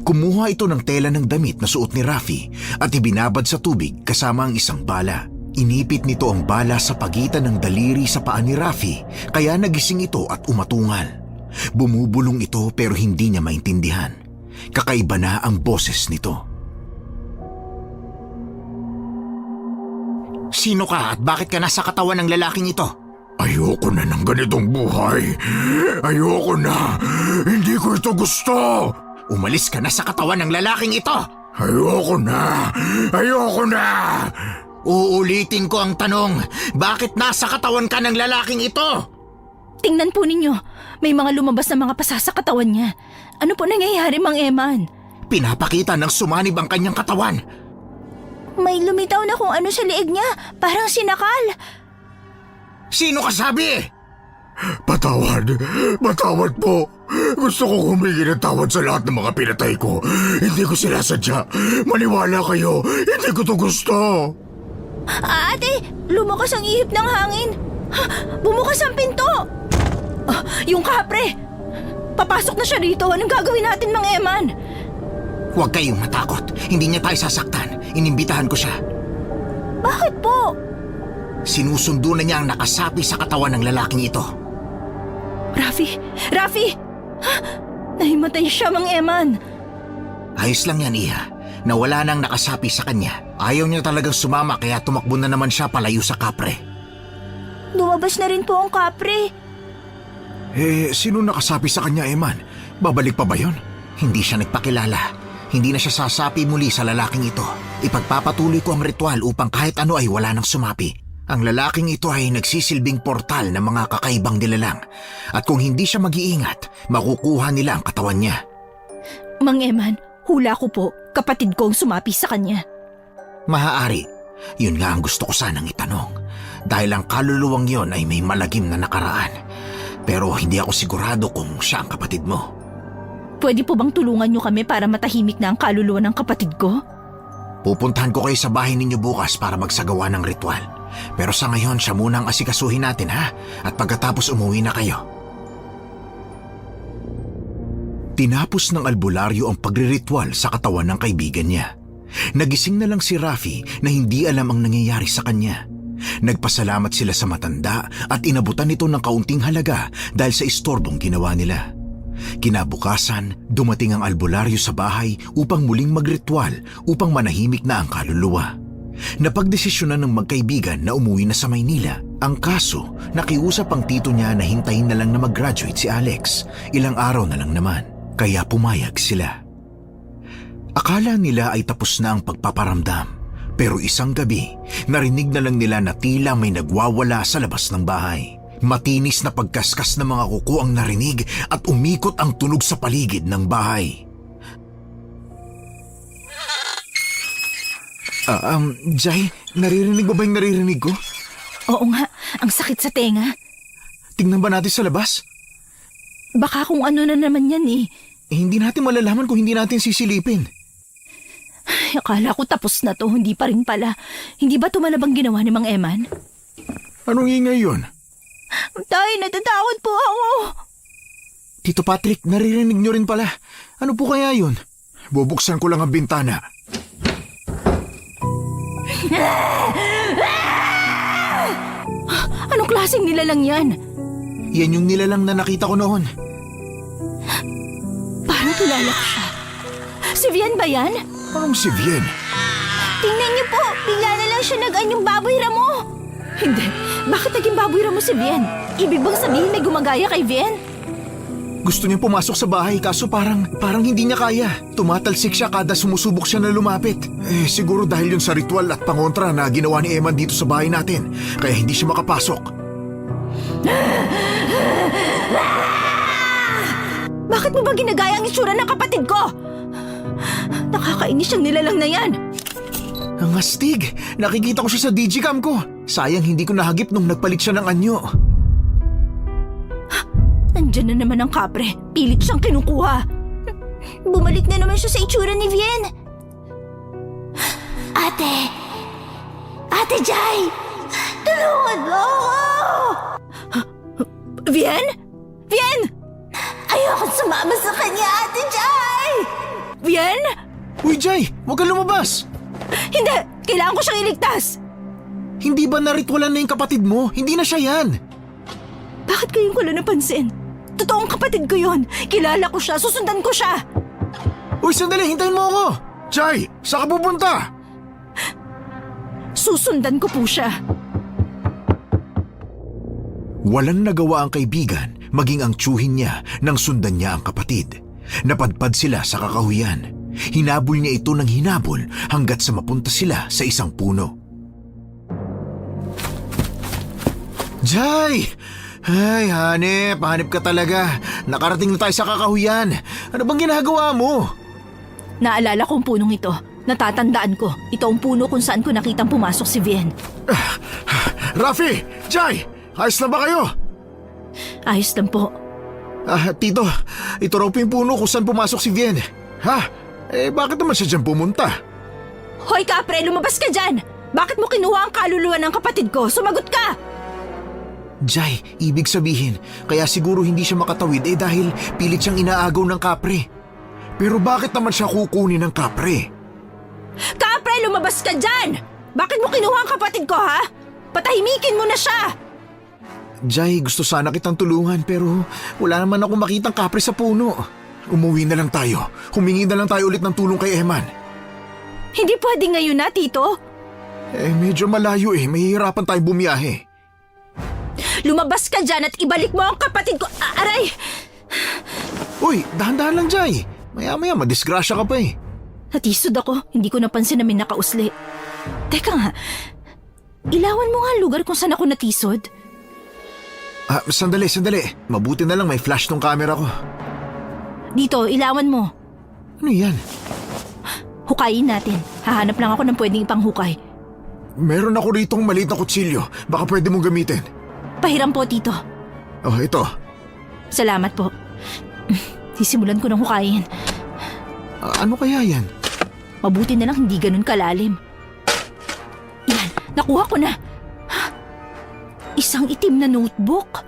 Kumuha ito ng tela ng damit na suot ni Rafi at ibinabad sa tubig kasama ang isang bala. Inipit nito ang bala sa pagitan ng daliri sa paa ni Rafi kaya nagising ito at umatungal. Bumubulong ito pero hindi niya maintindihan. Kakaiba na ang boses nito. Sino ka at bakit ka nasa katawan ng lalaking ito? Ayoko na ng ganitong buhay. Ayoko na. Hindi ko ito gusto. Umalis ka na sa katawan ng lalaking ito. Ayoko na. Ayoko na. Uulitin ko ang tanong. Bakit nasa katawan ka ng lalaking ito? Tingnan po ninyo, may mga lumabas na mga pasa sa katawan niya. Ano po nangyayari, Mang Eman? Pinapakita ng sumanib ang kanyang katawan. May lumitaw na kung ano sa leeg niya, parang sinakal. Sino ka sabi? Patawad. Patawad po. Gusto ko humingi ng tawad sa lahat ng mga pinatay ko. Hindi ko sila sadya. Maniwala kayo. Hindi ko to gusto. Ate, lumakas ang ihip ng hangin. Bumukas ang pinto. Yung kapre. Papasok na siya rito. Anong gagawin natin, Mang Eman? Huwag kayong matakot. Hindi niya tayo sasaktan. Inimbitahan ko siya. Bakit po? Sinusundo na niya ang nakasapi sa katawan ng lalaking ito. Rafi! Rafi! Nahimatay siya, Mang Eman. Ayos lang yan, Iha. Nawala nang nakasapi sa kanya. Ayaw niya talagang sumama kaya tumakbo na naman siya palayo sa kapre. Lumabas na rin po ang kapre. Sino nakasapi sa kanya, Eman? Babalik pa ba yun? Hindi siya nagpakilala. Hindi na siya sasapi muli sa lalaking ito. Ipagpapatuloy ko ang ritual upang kahit ano ay wala nang sumapi. Ang lalaking ito ay nagsisilbing portal ng mga kakaibang nilalang. At kung hindi siya mag-iingat, makukuha nila ang katawan niya. Mang Eman, hula ko po, kapatid ko ang sumapi sa kanya. Maaari. Yun nga ang gusto ko sanang itanong. Dahil ang kaluluwang yon ay may malagim na nakaraan. Pero hindi ako sigurado kung siya ang kapatid mo. Pwede po bang tulungan niyo kami para matahimik na ang kaluluwa ng kapatid ko? Pupuntahan ko kayo sa bahay ninyo bukas para magsagawa ng ritual. Pero sa ngayon, siya muna ang asikasuhin natin, ha? At pagkatapos umuwi na kayo. Tinapos ng albularyo ang pagriritual sa katawan ng kaibigan niya. Nagising na lang si Rafi na hindi alam ang nangyayari sa kanya. Nagpasalamat sila sa matanda at inabutan ito ng kaunting halaga dahil sa istorbong ginawa nila. Kinabukasan, dumating ang albularyo sa bahay upang muling magritual upang manahimik na ang kaluluwa. Napagdesisyonan ng magkaibigan na umuwi na sa Maynila. Ang kaso, nakiusap ang tito niya na hintayin na lang na mag-graduate si Alex. Ilang araw na lang naman, kaya pumayag sila. Akala nila ay tapos na ang pagpaparamdam. Pero isang gabi, narinig na lang nila na tila may nagwawala sa labas ng bahay. Matinis na pagkaskas ng mga kuko ang narinig at umikot ang tunog sa paligid ng bahay. Jai, naririnig mo ba yung naririnig ko? Oo nga, ang sakit sa tenga. Tingnan ba natin sa labas? Baka kung ano na naman yan eh. Hindi natin malalaman kung hindi natin sisilipin. Ay, akala ko tapos na to, hindi pa rin pala. Hindi ba tumalabang ginawa ni Mang Eman? Anong ingay yun? Tay, natatakot po ako. Tito Patrick, naririnig nyo rin pala. Ano po kaya yun? Bubuksan ko lang ang bintana. Anong klaseng nilalang yan? Yan yung nilalang na nakita ko noon. Parang kilala ko siya. Si Vian ba yan? Anong si Vien? Tingnan niyo po, bigla na lang siya nag-anyong baboy ramo. Hindi, bakit naging baboy ramo si Vian? Ibig bang sabihin may gumagaya kay Vian? Gusto niyang pumasok sa bahay kaso parang hindi niya kaya. Tumatalsik siya kada sumusubok siya na lumapit. Siguro dahil yun sa ritual at pangontra na ginawa ni Eman dito sa bahay natin. Kaya hindi siya makapasok. Bakit mo ba ginagaya ang itsura ng kapatid ko? Nakakainis siyang nilalang na yan. Ang astig! Nakikita ko siya sa digicam ko. Sayang hindi ko nahagip nung nagpalit siya ng anyo. Nandiyan Nandiyan na naman ang kapre. Pilit siyang kinukuha. Bumalik na naman siya sa itsura ni Vien. Ate Jai! Tulungan mo ako! Vien? Vien! Ayoko sumama sa kanya, Ate Jai! Vien? Uy, Jai! Huwag kang lumabas! Hindi! Kailangan ko siyang iligtas! Hindi ba naritwalan na yung kapatid mo? Hindi na siya yan! Bakit ngayon ko lang napansin? Totoong kapatid ko yon. Kilala ko siya. Susundan ko siya. Uy, sandali! Hintayin mo ako! Jai! Saan ka pupunta? Susundan ko po siya. Walang nagawa ang kaibigan, maging ang tsuhin niya nang sundan niya ang kapatid. Napadpad sila sa kakahuyan. Hinabol niya ito ng hinabol hanggat sa mapunta sila sa isang puno. Jai! Ay, hanip ka talaga. Nakarating na tayo sa kakahuyan. Ano bang ginagawa mo? Naalala ko ang punong ito. Natatandaan ko. Ito ang puno kung saan ko nakitang pumasok si Vien. Rafi! Jai! Ayos na ba kayo? Ayos lang po. Tito, ito raw po yung puno kung saan pumasok si Vien. Ha? Bakit naman siya dyan pumunta? Hoy kapre, lumabas ka dyan! Bakit mo kinuha ang kaluluwa ng kapatid ko? Sumagot ka! Jai, ibig sabihin, kaya siguro hindi siya makatawid dahil pilit siyang inaagaw ng kapre. Pero bakit naman siya kukunin ng kapre? Kapre, lumabas ka dyan! Bakit mo kinuha ang kapatid ko, ha? Patahimikin mo na siya! Jai, gusto sana kitang tulungan pero wala naman akong makitang kapre sa puno. Umuwi na lang tayo. Humingi na lang tayo ulit ng tulong kay Eman. Hindi pwede ngayon na, Tito. Medyo malayo Mahihirapan tayong bumiyahe. Lumabas ka dyan at ibalik mo ang kapatid ko. Aray! Uy, dahan-dahan lang, Jai. Maya-maya, madisgrasya ka pa Natisod ako. Hindi ko napansin na may nakausli. Teka nga, ilawan mo nga ang lugar kung saan ako natisod. Sandali. Mabuti na lang may flash tong camera ko. Dito, ilawan mo. Ano yan? Hukayin natin. Hahanap lang ako ng pwedeng ipanghukay. Meron ako ritong maliit na kutsilyo. Baka pwede mong gamitin. Pahiram po, Tito. Oh, ito. Salamat po. Sisimulan ko ng hukayin. Ano kaya yan? Mabuti na lang hindi ganun kalalim. Yan, nakuha ko na. Isang itim na notebook.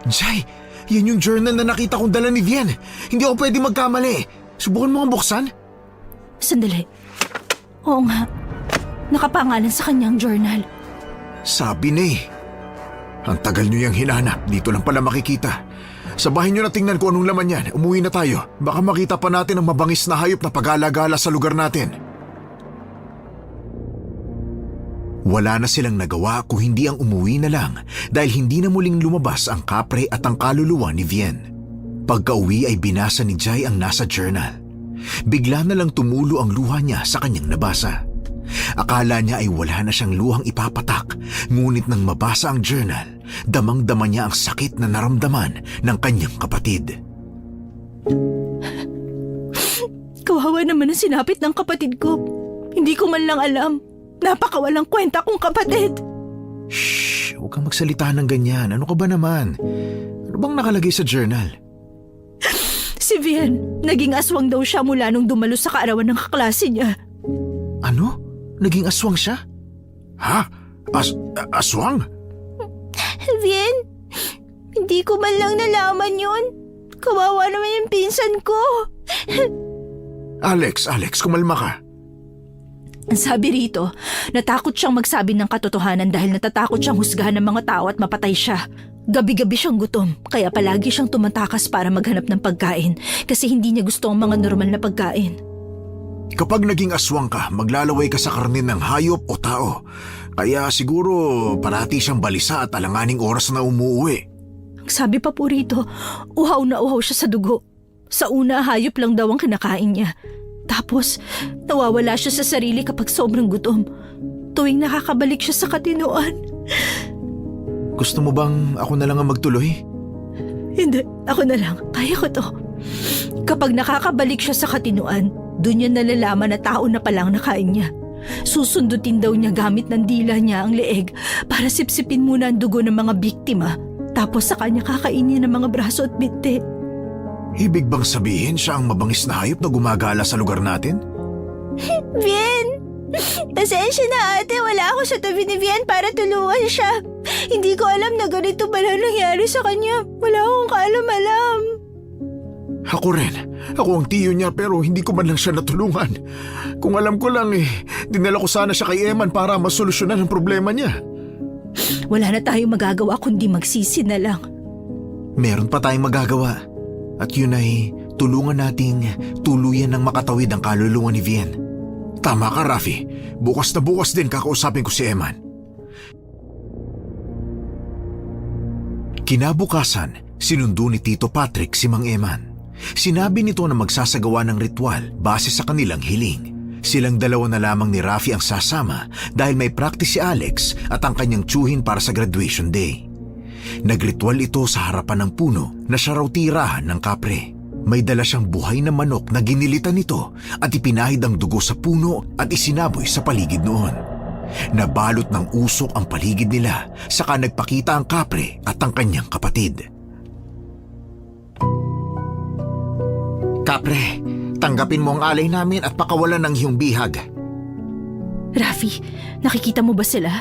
Jai, yan yung journal na nakita kong dala ni Vien. Hindi ako pwede magkamali. Subukan mo ang buksan. Sandali. Oo nga. Nakapangalan sa kanyang journal. Sabi na Ang tagal niyo yung hinanap. Dito lang pala makikita. Sabahin niyo na tingnan kung anong laman yan. Umuwi na tayo. Baka makita pa natin ang mabangis na hayop na pag-alagala sa lugar natin. Wala na silang nagawa kung hindi ang umuwi na lang dahil hindi na muling lumabas ang kapre at ang kaluluwa ni Vien. Pagka-uwi ay binasa ni Jai ang nasa journal. Bigla na lang tumulo ang luha niya sa kanyang nabasa. Akala niya ay wala na siyang luhang ipapatak, ngunit nang mabasa ang journal, damang-dama niya ang sakit na naramdaman ng kanyang kapatid. Kawawa naman ang sinapit ng kapatid ko. Hindi ko man lang alam. Napakawalang kwenta kong kapatid. Shh! Huwag kang magsalita ng ganyan. Ano ka ba naman? Ano bang nakalagay sa journal? Si Vien, naging aswang daw siya mula nung dumalo sa kaarawan ng kaklase niya. Ano? Naging aswang siya? Ha? Aswang? Vien, hindi ko man lang nalaman yun. Kawawa naman yung pinsan ko. Alex, kumalma ka. Ang sabi rito, natakot siyang magsabi ng katotohanan dahil natatakot siyang husgahan ng mga tao at mapatay siya. Gabi-gabi siyang gutom, kaya palagi siyang tumatakas para maghanap ng pagkain kasi hindi niya gusto ang mga normal na pagkain. Kapag naging aswang ka, maglalaway ka sa karne ng hayop o tao. Kaya siguro parati siyang balisa at alanganing oras na umuwi. Ang sabi pa po rito, uhaw na uhaw siya sa dugo. Sa una, hayop lang daw ang kinakain niya. Tapos, nawawala siya sa sarili kapag sobrang gutom. Tuwing nakakabalik siya sa katinuan. Gusto mo bang ako na lang ang magtuloy? Hindi, ako na lang. Kaya ko to. Kapag nakakabalik siya sa katinuan, doon niya nalalaman na tao na palang nakain niya. Susundutin daw niya gamit ng dila niya ang leeg para sipsipin muna ang dugo ng mga biktima. Tapos sa kanya kakainin ng mga braso at binti. Ibig bang sabihin siya ang mabangis na hayop na gumagala sa lugar natin? Bien! Pasensya na ate, wala ako sa tabi ni Bien para tulungan siya. Hindi ko alam na ganito pala nangyari sa kanya. Wala akong kaalam-alam. Ako rin. Ako ang tiyo niya pero hindi ko man lang siya natulungan. Kung alam ko lang dinala ko sana siya kay Eman para masolusyonan ang problema niya. Wala na tayong magagawa kundi magsisi na lang. Meron pa tayong magagawa. At yun ay tulungan nating tuluyan ng makatawid ang kaluluwa ni Bien. Tama ka, Rafi. Bukas na bukas din kakausapin ko si Eman. Kinabukasan, sinundo ni Tito Patrick si Mang Eman. Sinabi nito na magsasagawa ng ritual base sa kanilang hiling. Silang dalawa na lamang ni Rafi ang sasama dahil may practice si Alex at ang kanyang tsuhin para sa graduation day. Nagritual ito sa harapan ng puno na siya raw tirahan ng kapre. May dala siyang buhay na manok na ginilitan nito at ipinahid ang dugo sa puno at isinaboy sa paligid noon. Nabalot ng usok ang paligid nila, saka nagpakita ang kapre at ang kanyang kapatid. Kapre, tanggapin mo ang alay namin at pakawalan ng iyong bihag. Rafi, nakikita mo ba sila?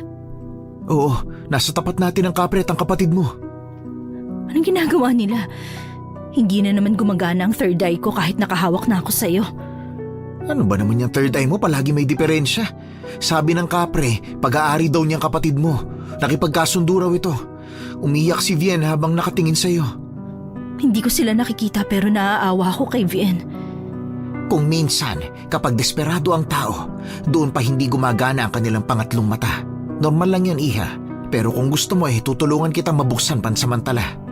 Oo, nasa tapat natin ang kapre at ang kapatid mo. Anong ginagawa nila? Hindi na naman gumagana ang third eye ko kahit nakahawak na ako sa'yo. Ano ba naman yung third eye mo? Palagi may diferensya. Sabi ng kapre, pag-aari daw niyang kapatid mo. Nakipagkasundo raw ito. Umiyak si Vien habang nakatingin sa'yo. Hindi ko sila nakikita pero naaawa ako kay Vien. Kung minsan, kapag desperado ang tao, doon pa hindi gumagana ang kanilang pangatlong mata. Normal lang yan, Iha. Pero kung gusto mo tutulungan kitang mabuksan pansamantala.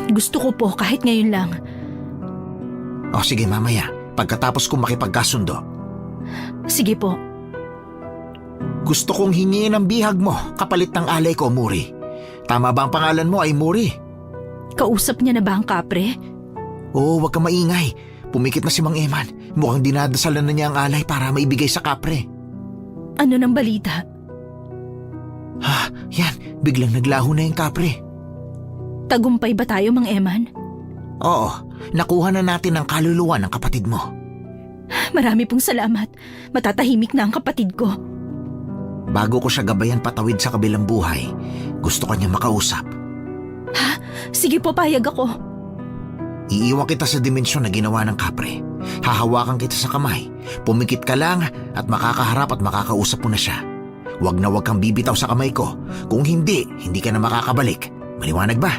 Gusto ko po kahit ngayon lang. O sige, mamaya. Pagkatapos kong makipagkasundo. Sige po. Gusto kong hingin ang bihag mo kapalit ng alay ko, Muri. Tama ba ang pangalan mo ay Muri? Kausap niya na ba ang kapre? Oo, wag ka maingay. Pumikit na si Mang Eman. Mukhang dinadasalan na niya ang alay para maibigay sa kapre. Ano ng balita? Yan. Biglang naglaho na yung kapre. Tagumpay ba tayo, Mang Eman? Oo, nakuha na natin ang kaluluwa ng kapatid mo. Marami pong salamat. Matatahimik na ang kapatid ko. Bago ko siya gabayan patawid sa kabilang buhay, gusto ko niya makausap. Sige po, payag ako. Iiwan kita sa dimensyon na ginawa ng kapre. Hahawakan kita sa kamay. Pumikit ka lang at makakaharap at makakausap mo na siya. Huwag na huwag kang bibitaw sa kamay ko. Kung hindi, hindi ka na makakabalik. Maliwanag ba?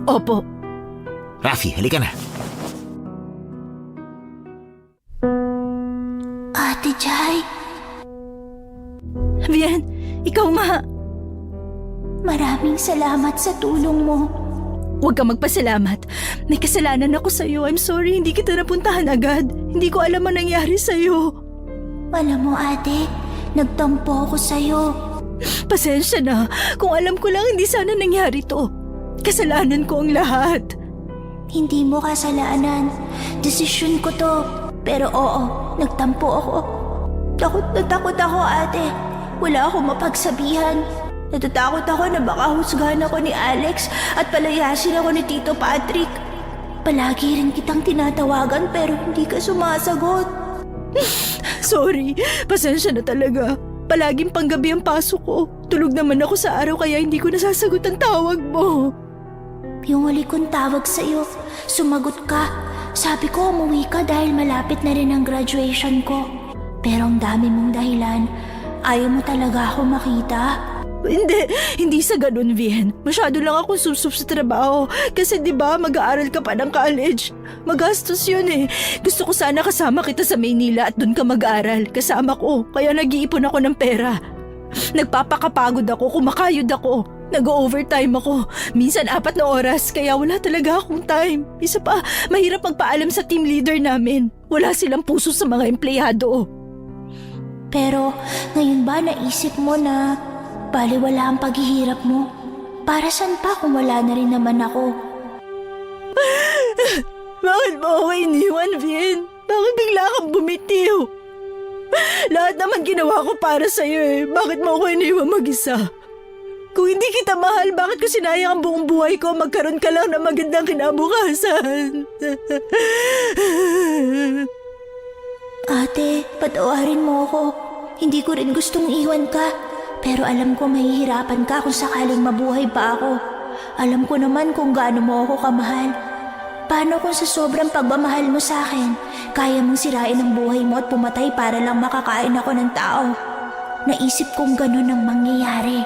Opo. Rafi, halika na. Ate Jai, Vien, ikaw nga. maraming salamat sa tulong mo. Huwag kang magpasalamat. May kasalanan ako sa'yo. I'm sorry, hindi kita napuntahan agad. Hindi ko alam ang nangyari sa'yo. Alam mo ate, nagtampo ako sa'yo. Pasensya na. Kung alam ko lang, hindi sana nangyari to. Kasalanan ko ang lahat. Hindi mo kasalanan. Desisyon ko to. Pero oo, nagtampo ako. Takot ako ate. Wala akong mapagsabihan. Natatakot ako na baka husgahan ako ni Alex at palayasin ako ni Tito Patrick. Palagi rin kitang tinatawagan pero hindi ka sumasagot. Sorry, pasensya na talaga. Palaging panggabi ang pasok ko. Tulog naman ako sa araw kaya hindi ko nasasagot ang tawag mo. Yung huli kong tawag sa'yo, sumagot ka. Sabi ko umuwi ka dahil malapit na rin ang graduation ko. Pero ang dami mong dahilan. Ayaw mo talaga ako makita. Hindi sa ganun, Vien. Masyado lang akong susub sa trabaho. Kasi 'di ba mag-aaral ka pa ng college. Magastos yun eh. Gusto ko sana kasama kita sa Maynila at doon ka mag-aaral. Kasama ko. Kaya nag-iipon ako ng pera. Nagpapakapagod ako, kumakayod ako. Nag-overtime ako. Minsan 4 na oras, kaya wala talaga akong time. Isa pa, mahirap magpaalam sa team leader namin. Wala silang puso sa mga empleyado. Pero ngayon ba naisip mo na baliwala ang paghihirap mo? Para saan pa kung wala na rin naman ako? Bakit mo ako iniwan, Vien? Bakit bigla kang bumitiw? Lahat naman ginawa ko para sa'yo eh. Bakit mo ako iniwan mag-isa? Kung hindi kita mahal, bakit ko sinayang ang buong buhay ko? Magkaroon ka lang ng magandang kinabukasan. Ate, patawarin mo ako. Hindi ko rin gustong iwan ka. Pero alam ko mahihirapan ka kung sakaling mabuhay pa ako. Alam ko naman kung gaano mo ako kamahal. Paano kung sa sobrang pagmamahal mo sa akin, kaya mong sirain ang buhay mo at pumatay para lang makakain ako ng tao? Naisip kong ganun ang mangyayari.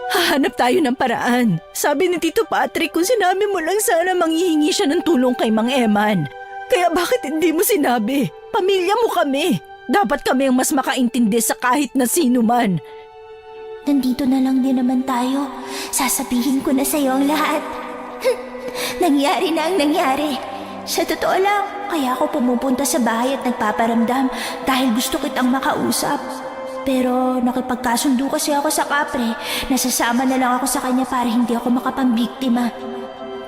Hahanap tayo ng paraan. Sabi ni Tito Patrick, kung sinabi mo lang sana manghihingi siya ng tulong kay Mang Eman. Kaya bakit hindi mo sinabi? Pamilya mo kami. Dapat kami ang mas makaintindi sa kahit na sino man. Nandito na lang din naman tayo. Sasabihin ko na sa'yo ang lahat. Nangyari na ang nangyari. Sa totoo lang, kaya ako pumupunta sa bahay at nagpaparamdam dahil gusto kitang makausap. Pero nakipagkasundo kasi ako sa kapre. Nasasama na lang ako sa kanya para hindi ako makapambiktima.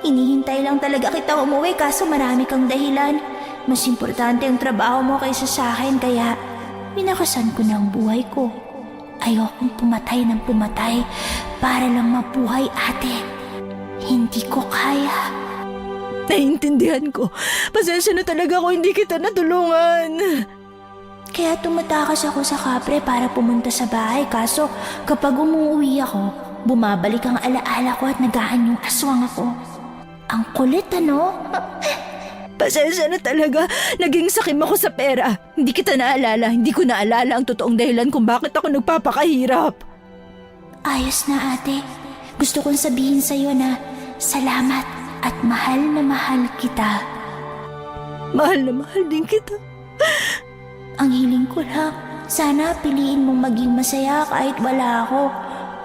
Hinihintay lang talaga kita umuwi kaso marami kang dahilan. Mas importante ang trabaho mo kaysa sa akin kaya minakasan ko na ang buhay ko. Ayokong pumatay ng pumatay para lang mabuhay, ate. Hindi ko kaya. Naiintindihan ko. Pasensya na talaga kung hindi kita natulungan. Kaya tumatakas ako sa kapre para pumunta sa bahay kaso kapag umuwi ako, bumabalik ang alaala ko at nagaan yung aswang ako. Ang kulit, ano? Pasensya na talaga. Naging sakim ako sa pera. Hindi kita naalala. Hindi ko naalala ang totoong dahilan kung bakit ako nagpapakahirap. Ayos na, ate. Gusto kong sabihin sa'yo na salamat at mahal na mahal kita. Mahal na mahal din kita. Ang hiling ko lang, sana piliin mong maging masaya kahit wala ako.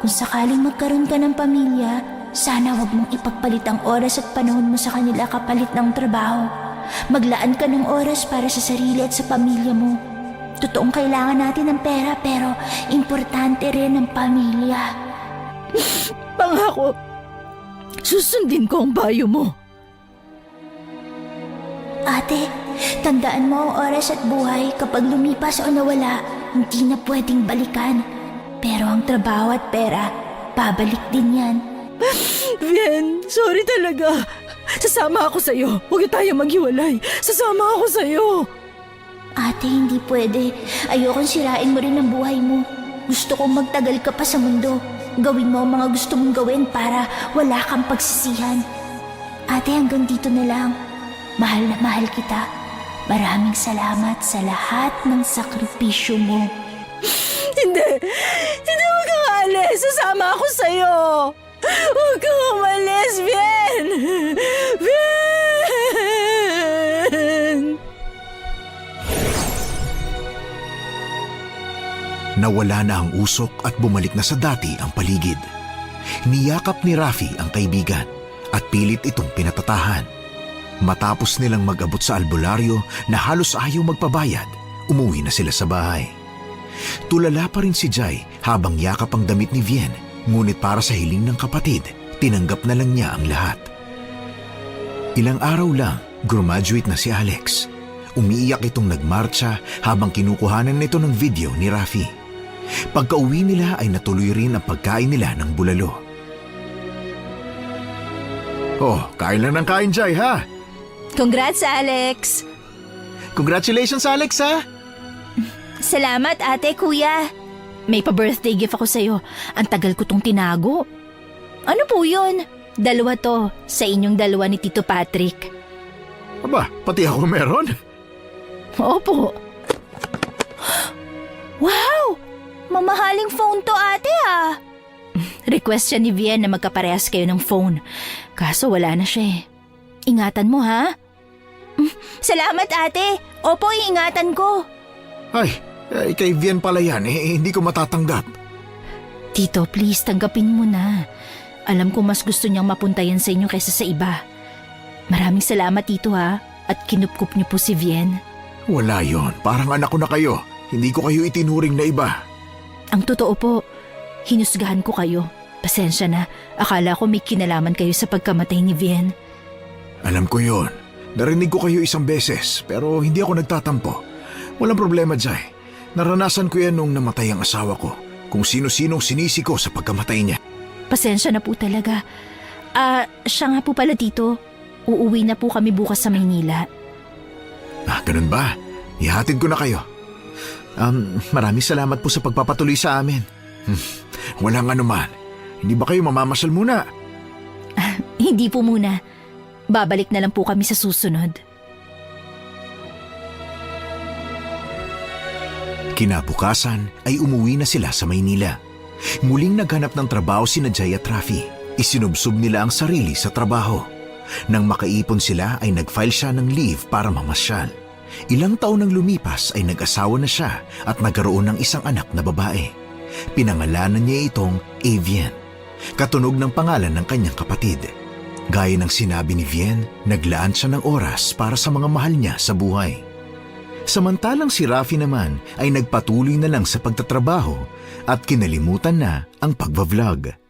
Kung sakaling magkaroon ka ng pamilya, sana wag mong ipagpalit ang oras at panahon mo sa kanila kapalit ng trabaho. Maglaan ka ng oras para sa sarili at sa pamilya mo. Totoong kailangan natin ng pera pero importante rin ang pamilya. Pangako, susundin ko ang payo mo. Ate, tandaan mo ang oras at buhay kapag lumipas o nawala, hindi na pwedeng balikan. Pero ang trabaho at pera, babalik din yan. Vien, sorry talaga. Sasama ako sa'yo. Huwag tayo maghiwalay. Sasama ako sa'yo. Ate, hindi pwede. Ayokong sirain mo rin ang buhay mo. Gusto kong magtagal ka pa sa mundo. Gawin mo ang mga gusto mong gawin para wala kang pagsisihan. Ate, hanggang dito na lang. Mahal na mahal kita. Maraming salamat sa lahat ng sakripisyo mo. Hindi. Hindi, huwag kang alis. Sasama ako sa'yo. Huwag kang umalis, Vien. Vien! Nawala na ang usok at bumalik na sa dati ang paligid. Niyakap ni Rafi ang kaibigan at pilit itong pinatatahan. Matapos nilang mag-abot sa albularyo na halos ayaw magpabayad, umuwi na sila sa bahay. Tulala pa rin si Jai habang yakap ang damit ni Vien, ngunit para sa hiling ng kapatid, tinanggap na lang niya ang lahat. Ilang araw lang, graduate na si Alex. Umiiyak itong nagmarcha habang kinukuhanan nito ng video ni Rafi. Pagka-uwi nila ay natuloy rin ang pagkain nila ng bulalo. Oh, kain lang ng kain, Jai, ha? Congrats, Alex. Congratulations, Alex, ha? Salamat, ate, kuya. May pa-birthday gift ako sa'yo. Ang tagal ko tong tinago. Ano po yun? Dalawa to, sa inyong dalawa ni Tito Patrick. Aba, pati ako meron. Opo. Wow! Mamahaling phone to, ate, ah. Request siya ni Vien na magkaparehas kayo ng phone. Kaso wala na siya eh. Ingatan mo, ha? Salamat, ate. Opo, iingatan ko. Ay, kay Vien pala yan, hindi ko matatanggap. Tito, please, tanggapin mo na. Alam ko mas gusto niyang mapunta yan sa inyo kaysa sa iba. Maraming salamat, Tito, ha? At kinupkup niyo po si Vien. Wala yon, parang anak ko na kayo. Hindi ko kayo itinuring na iba. Ang totoo po, hinusgahan ko kayo. Pasensya na, akala ko may kinalaman kayo sa pagkamatay ni Vien. Alam ko yon. Narinig ko kayo isang beses, pero hindi ako nagtatampo. Walang problema, Jai. Naranasan ko yan nung namatay ang asawa ko. Kung sino-sinong sinisi ko sa pagkamatay niya. Pasensya na po talaga. Siya nga po pala tito. Uuwi na po kami bukas sa Maynila. Ganun ba? Ihatid ko na kayo. Maraming salamat po sa pagpapatuloy sa amin. Walang anuman. Hindi ba kayo mamamasyal muna? Hindi po muna. Babalik na lang po kami sa susunod. Kinabukasan ay umuwi na sila sa Maynila. Muling naghanap ng trabaho sina Jay at Rafi. Isinubsob nila ang sarili sa trabaho. Nang makaipon sila ay nag-file siya ng leave para mamasyal. Ilang taon nang lumipas ay nag-asawa na siya at nagkaroon ng isang anak na babae. Pinangalanan niya itong Avian, katunog ng pangalan ng kanyang kapatid. Gaya ng sinabi ni Vien, naglaan siya ng oras para sa mga mahal niya sa buhay. Samantalang si Rafi naman ay nagpatuloy na lang sa pagtatrabaho at kinalimutan na ang pagbablog.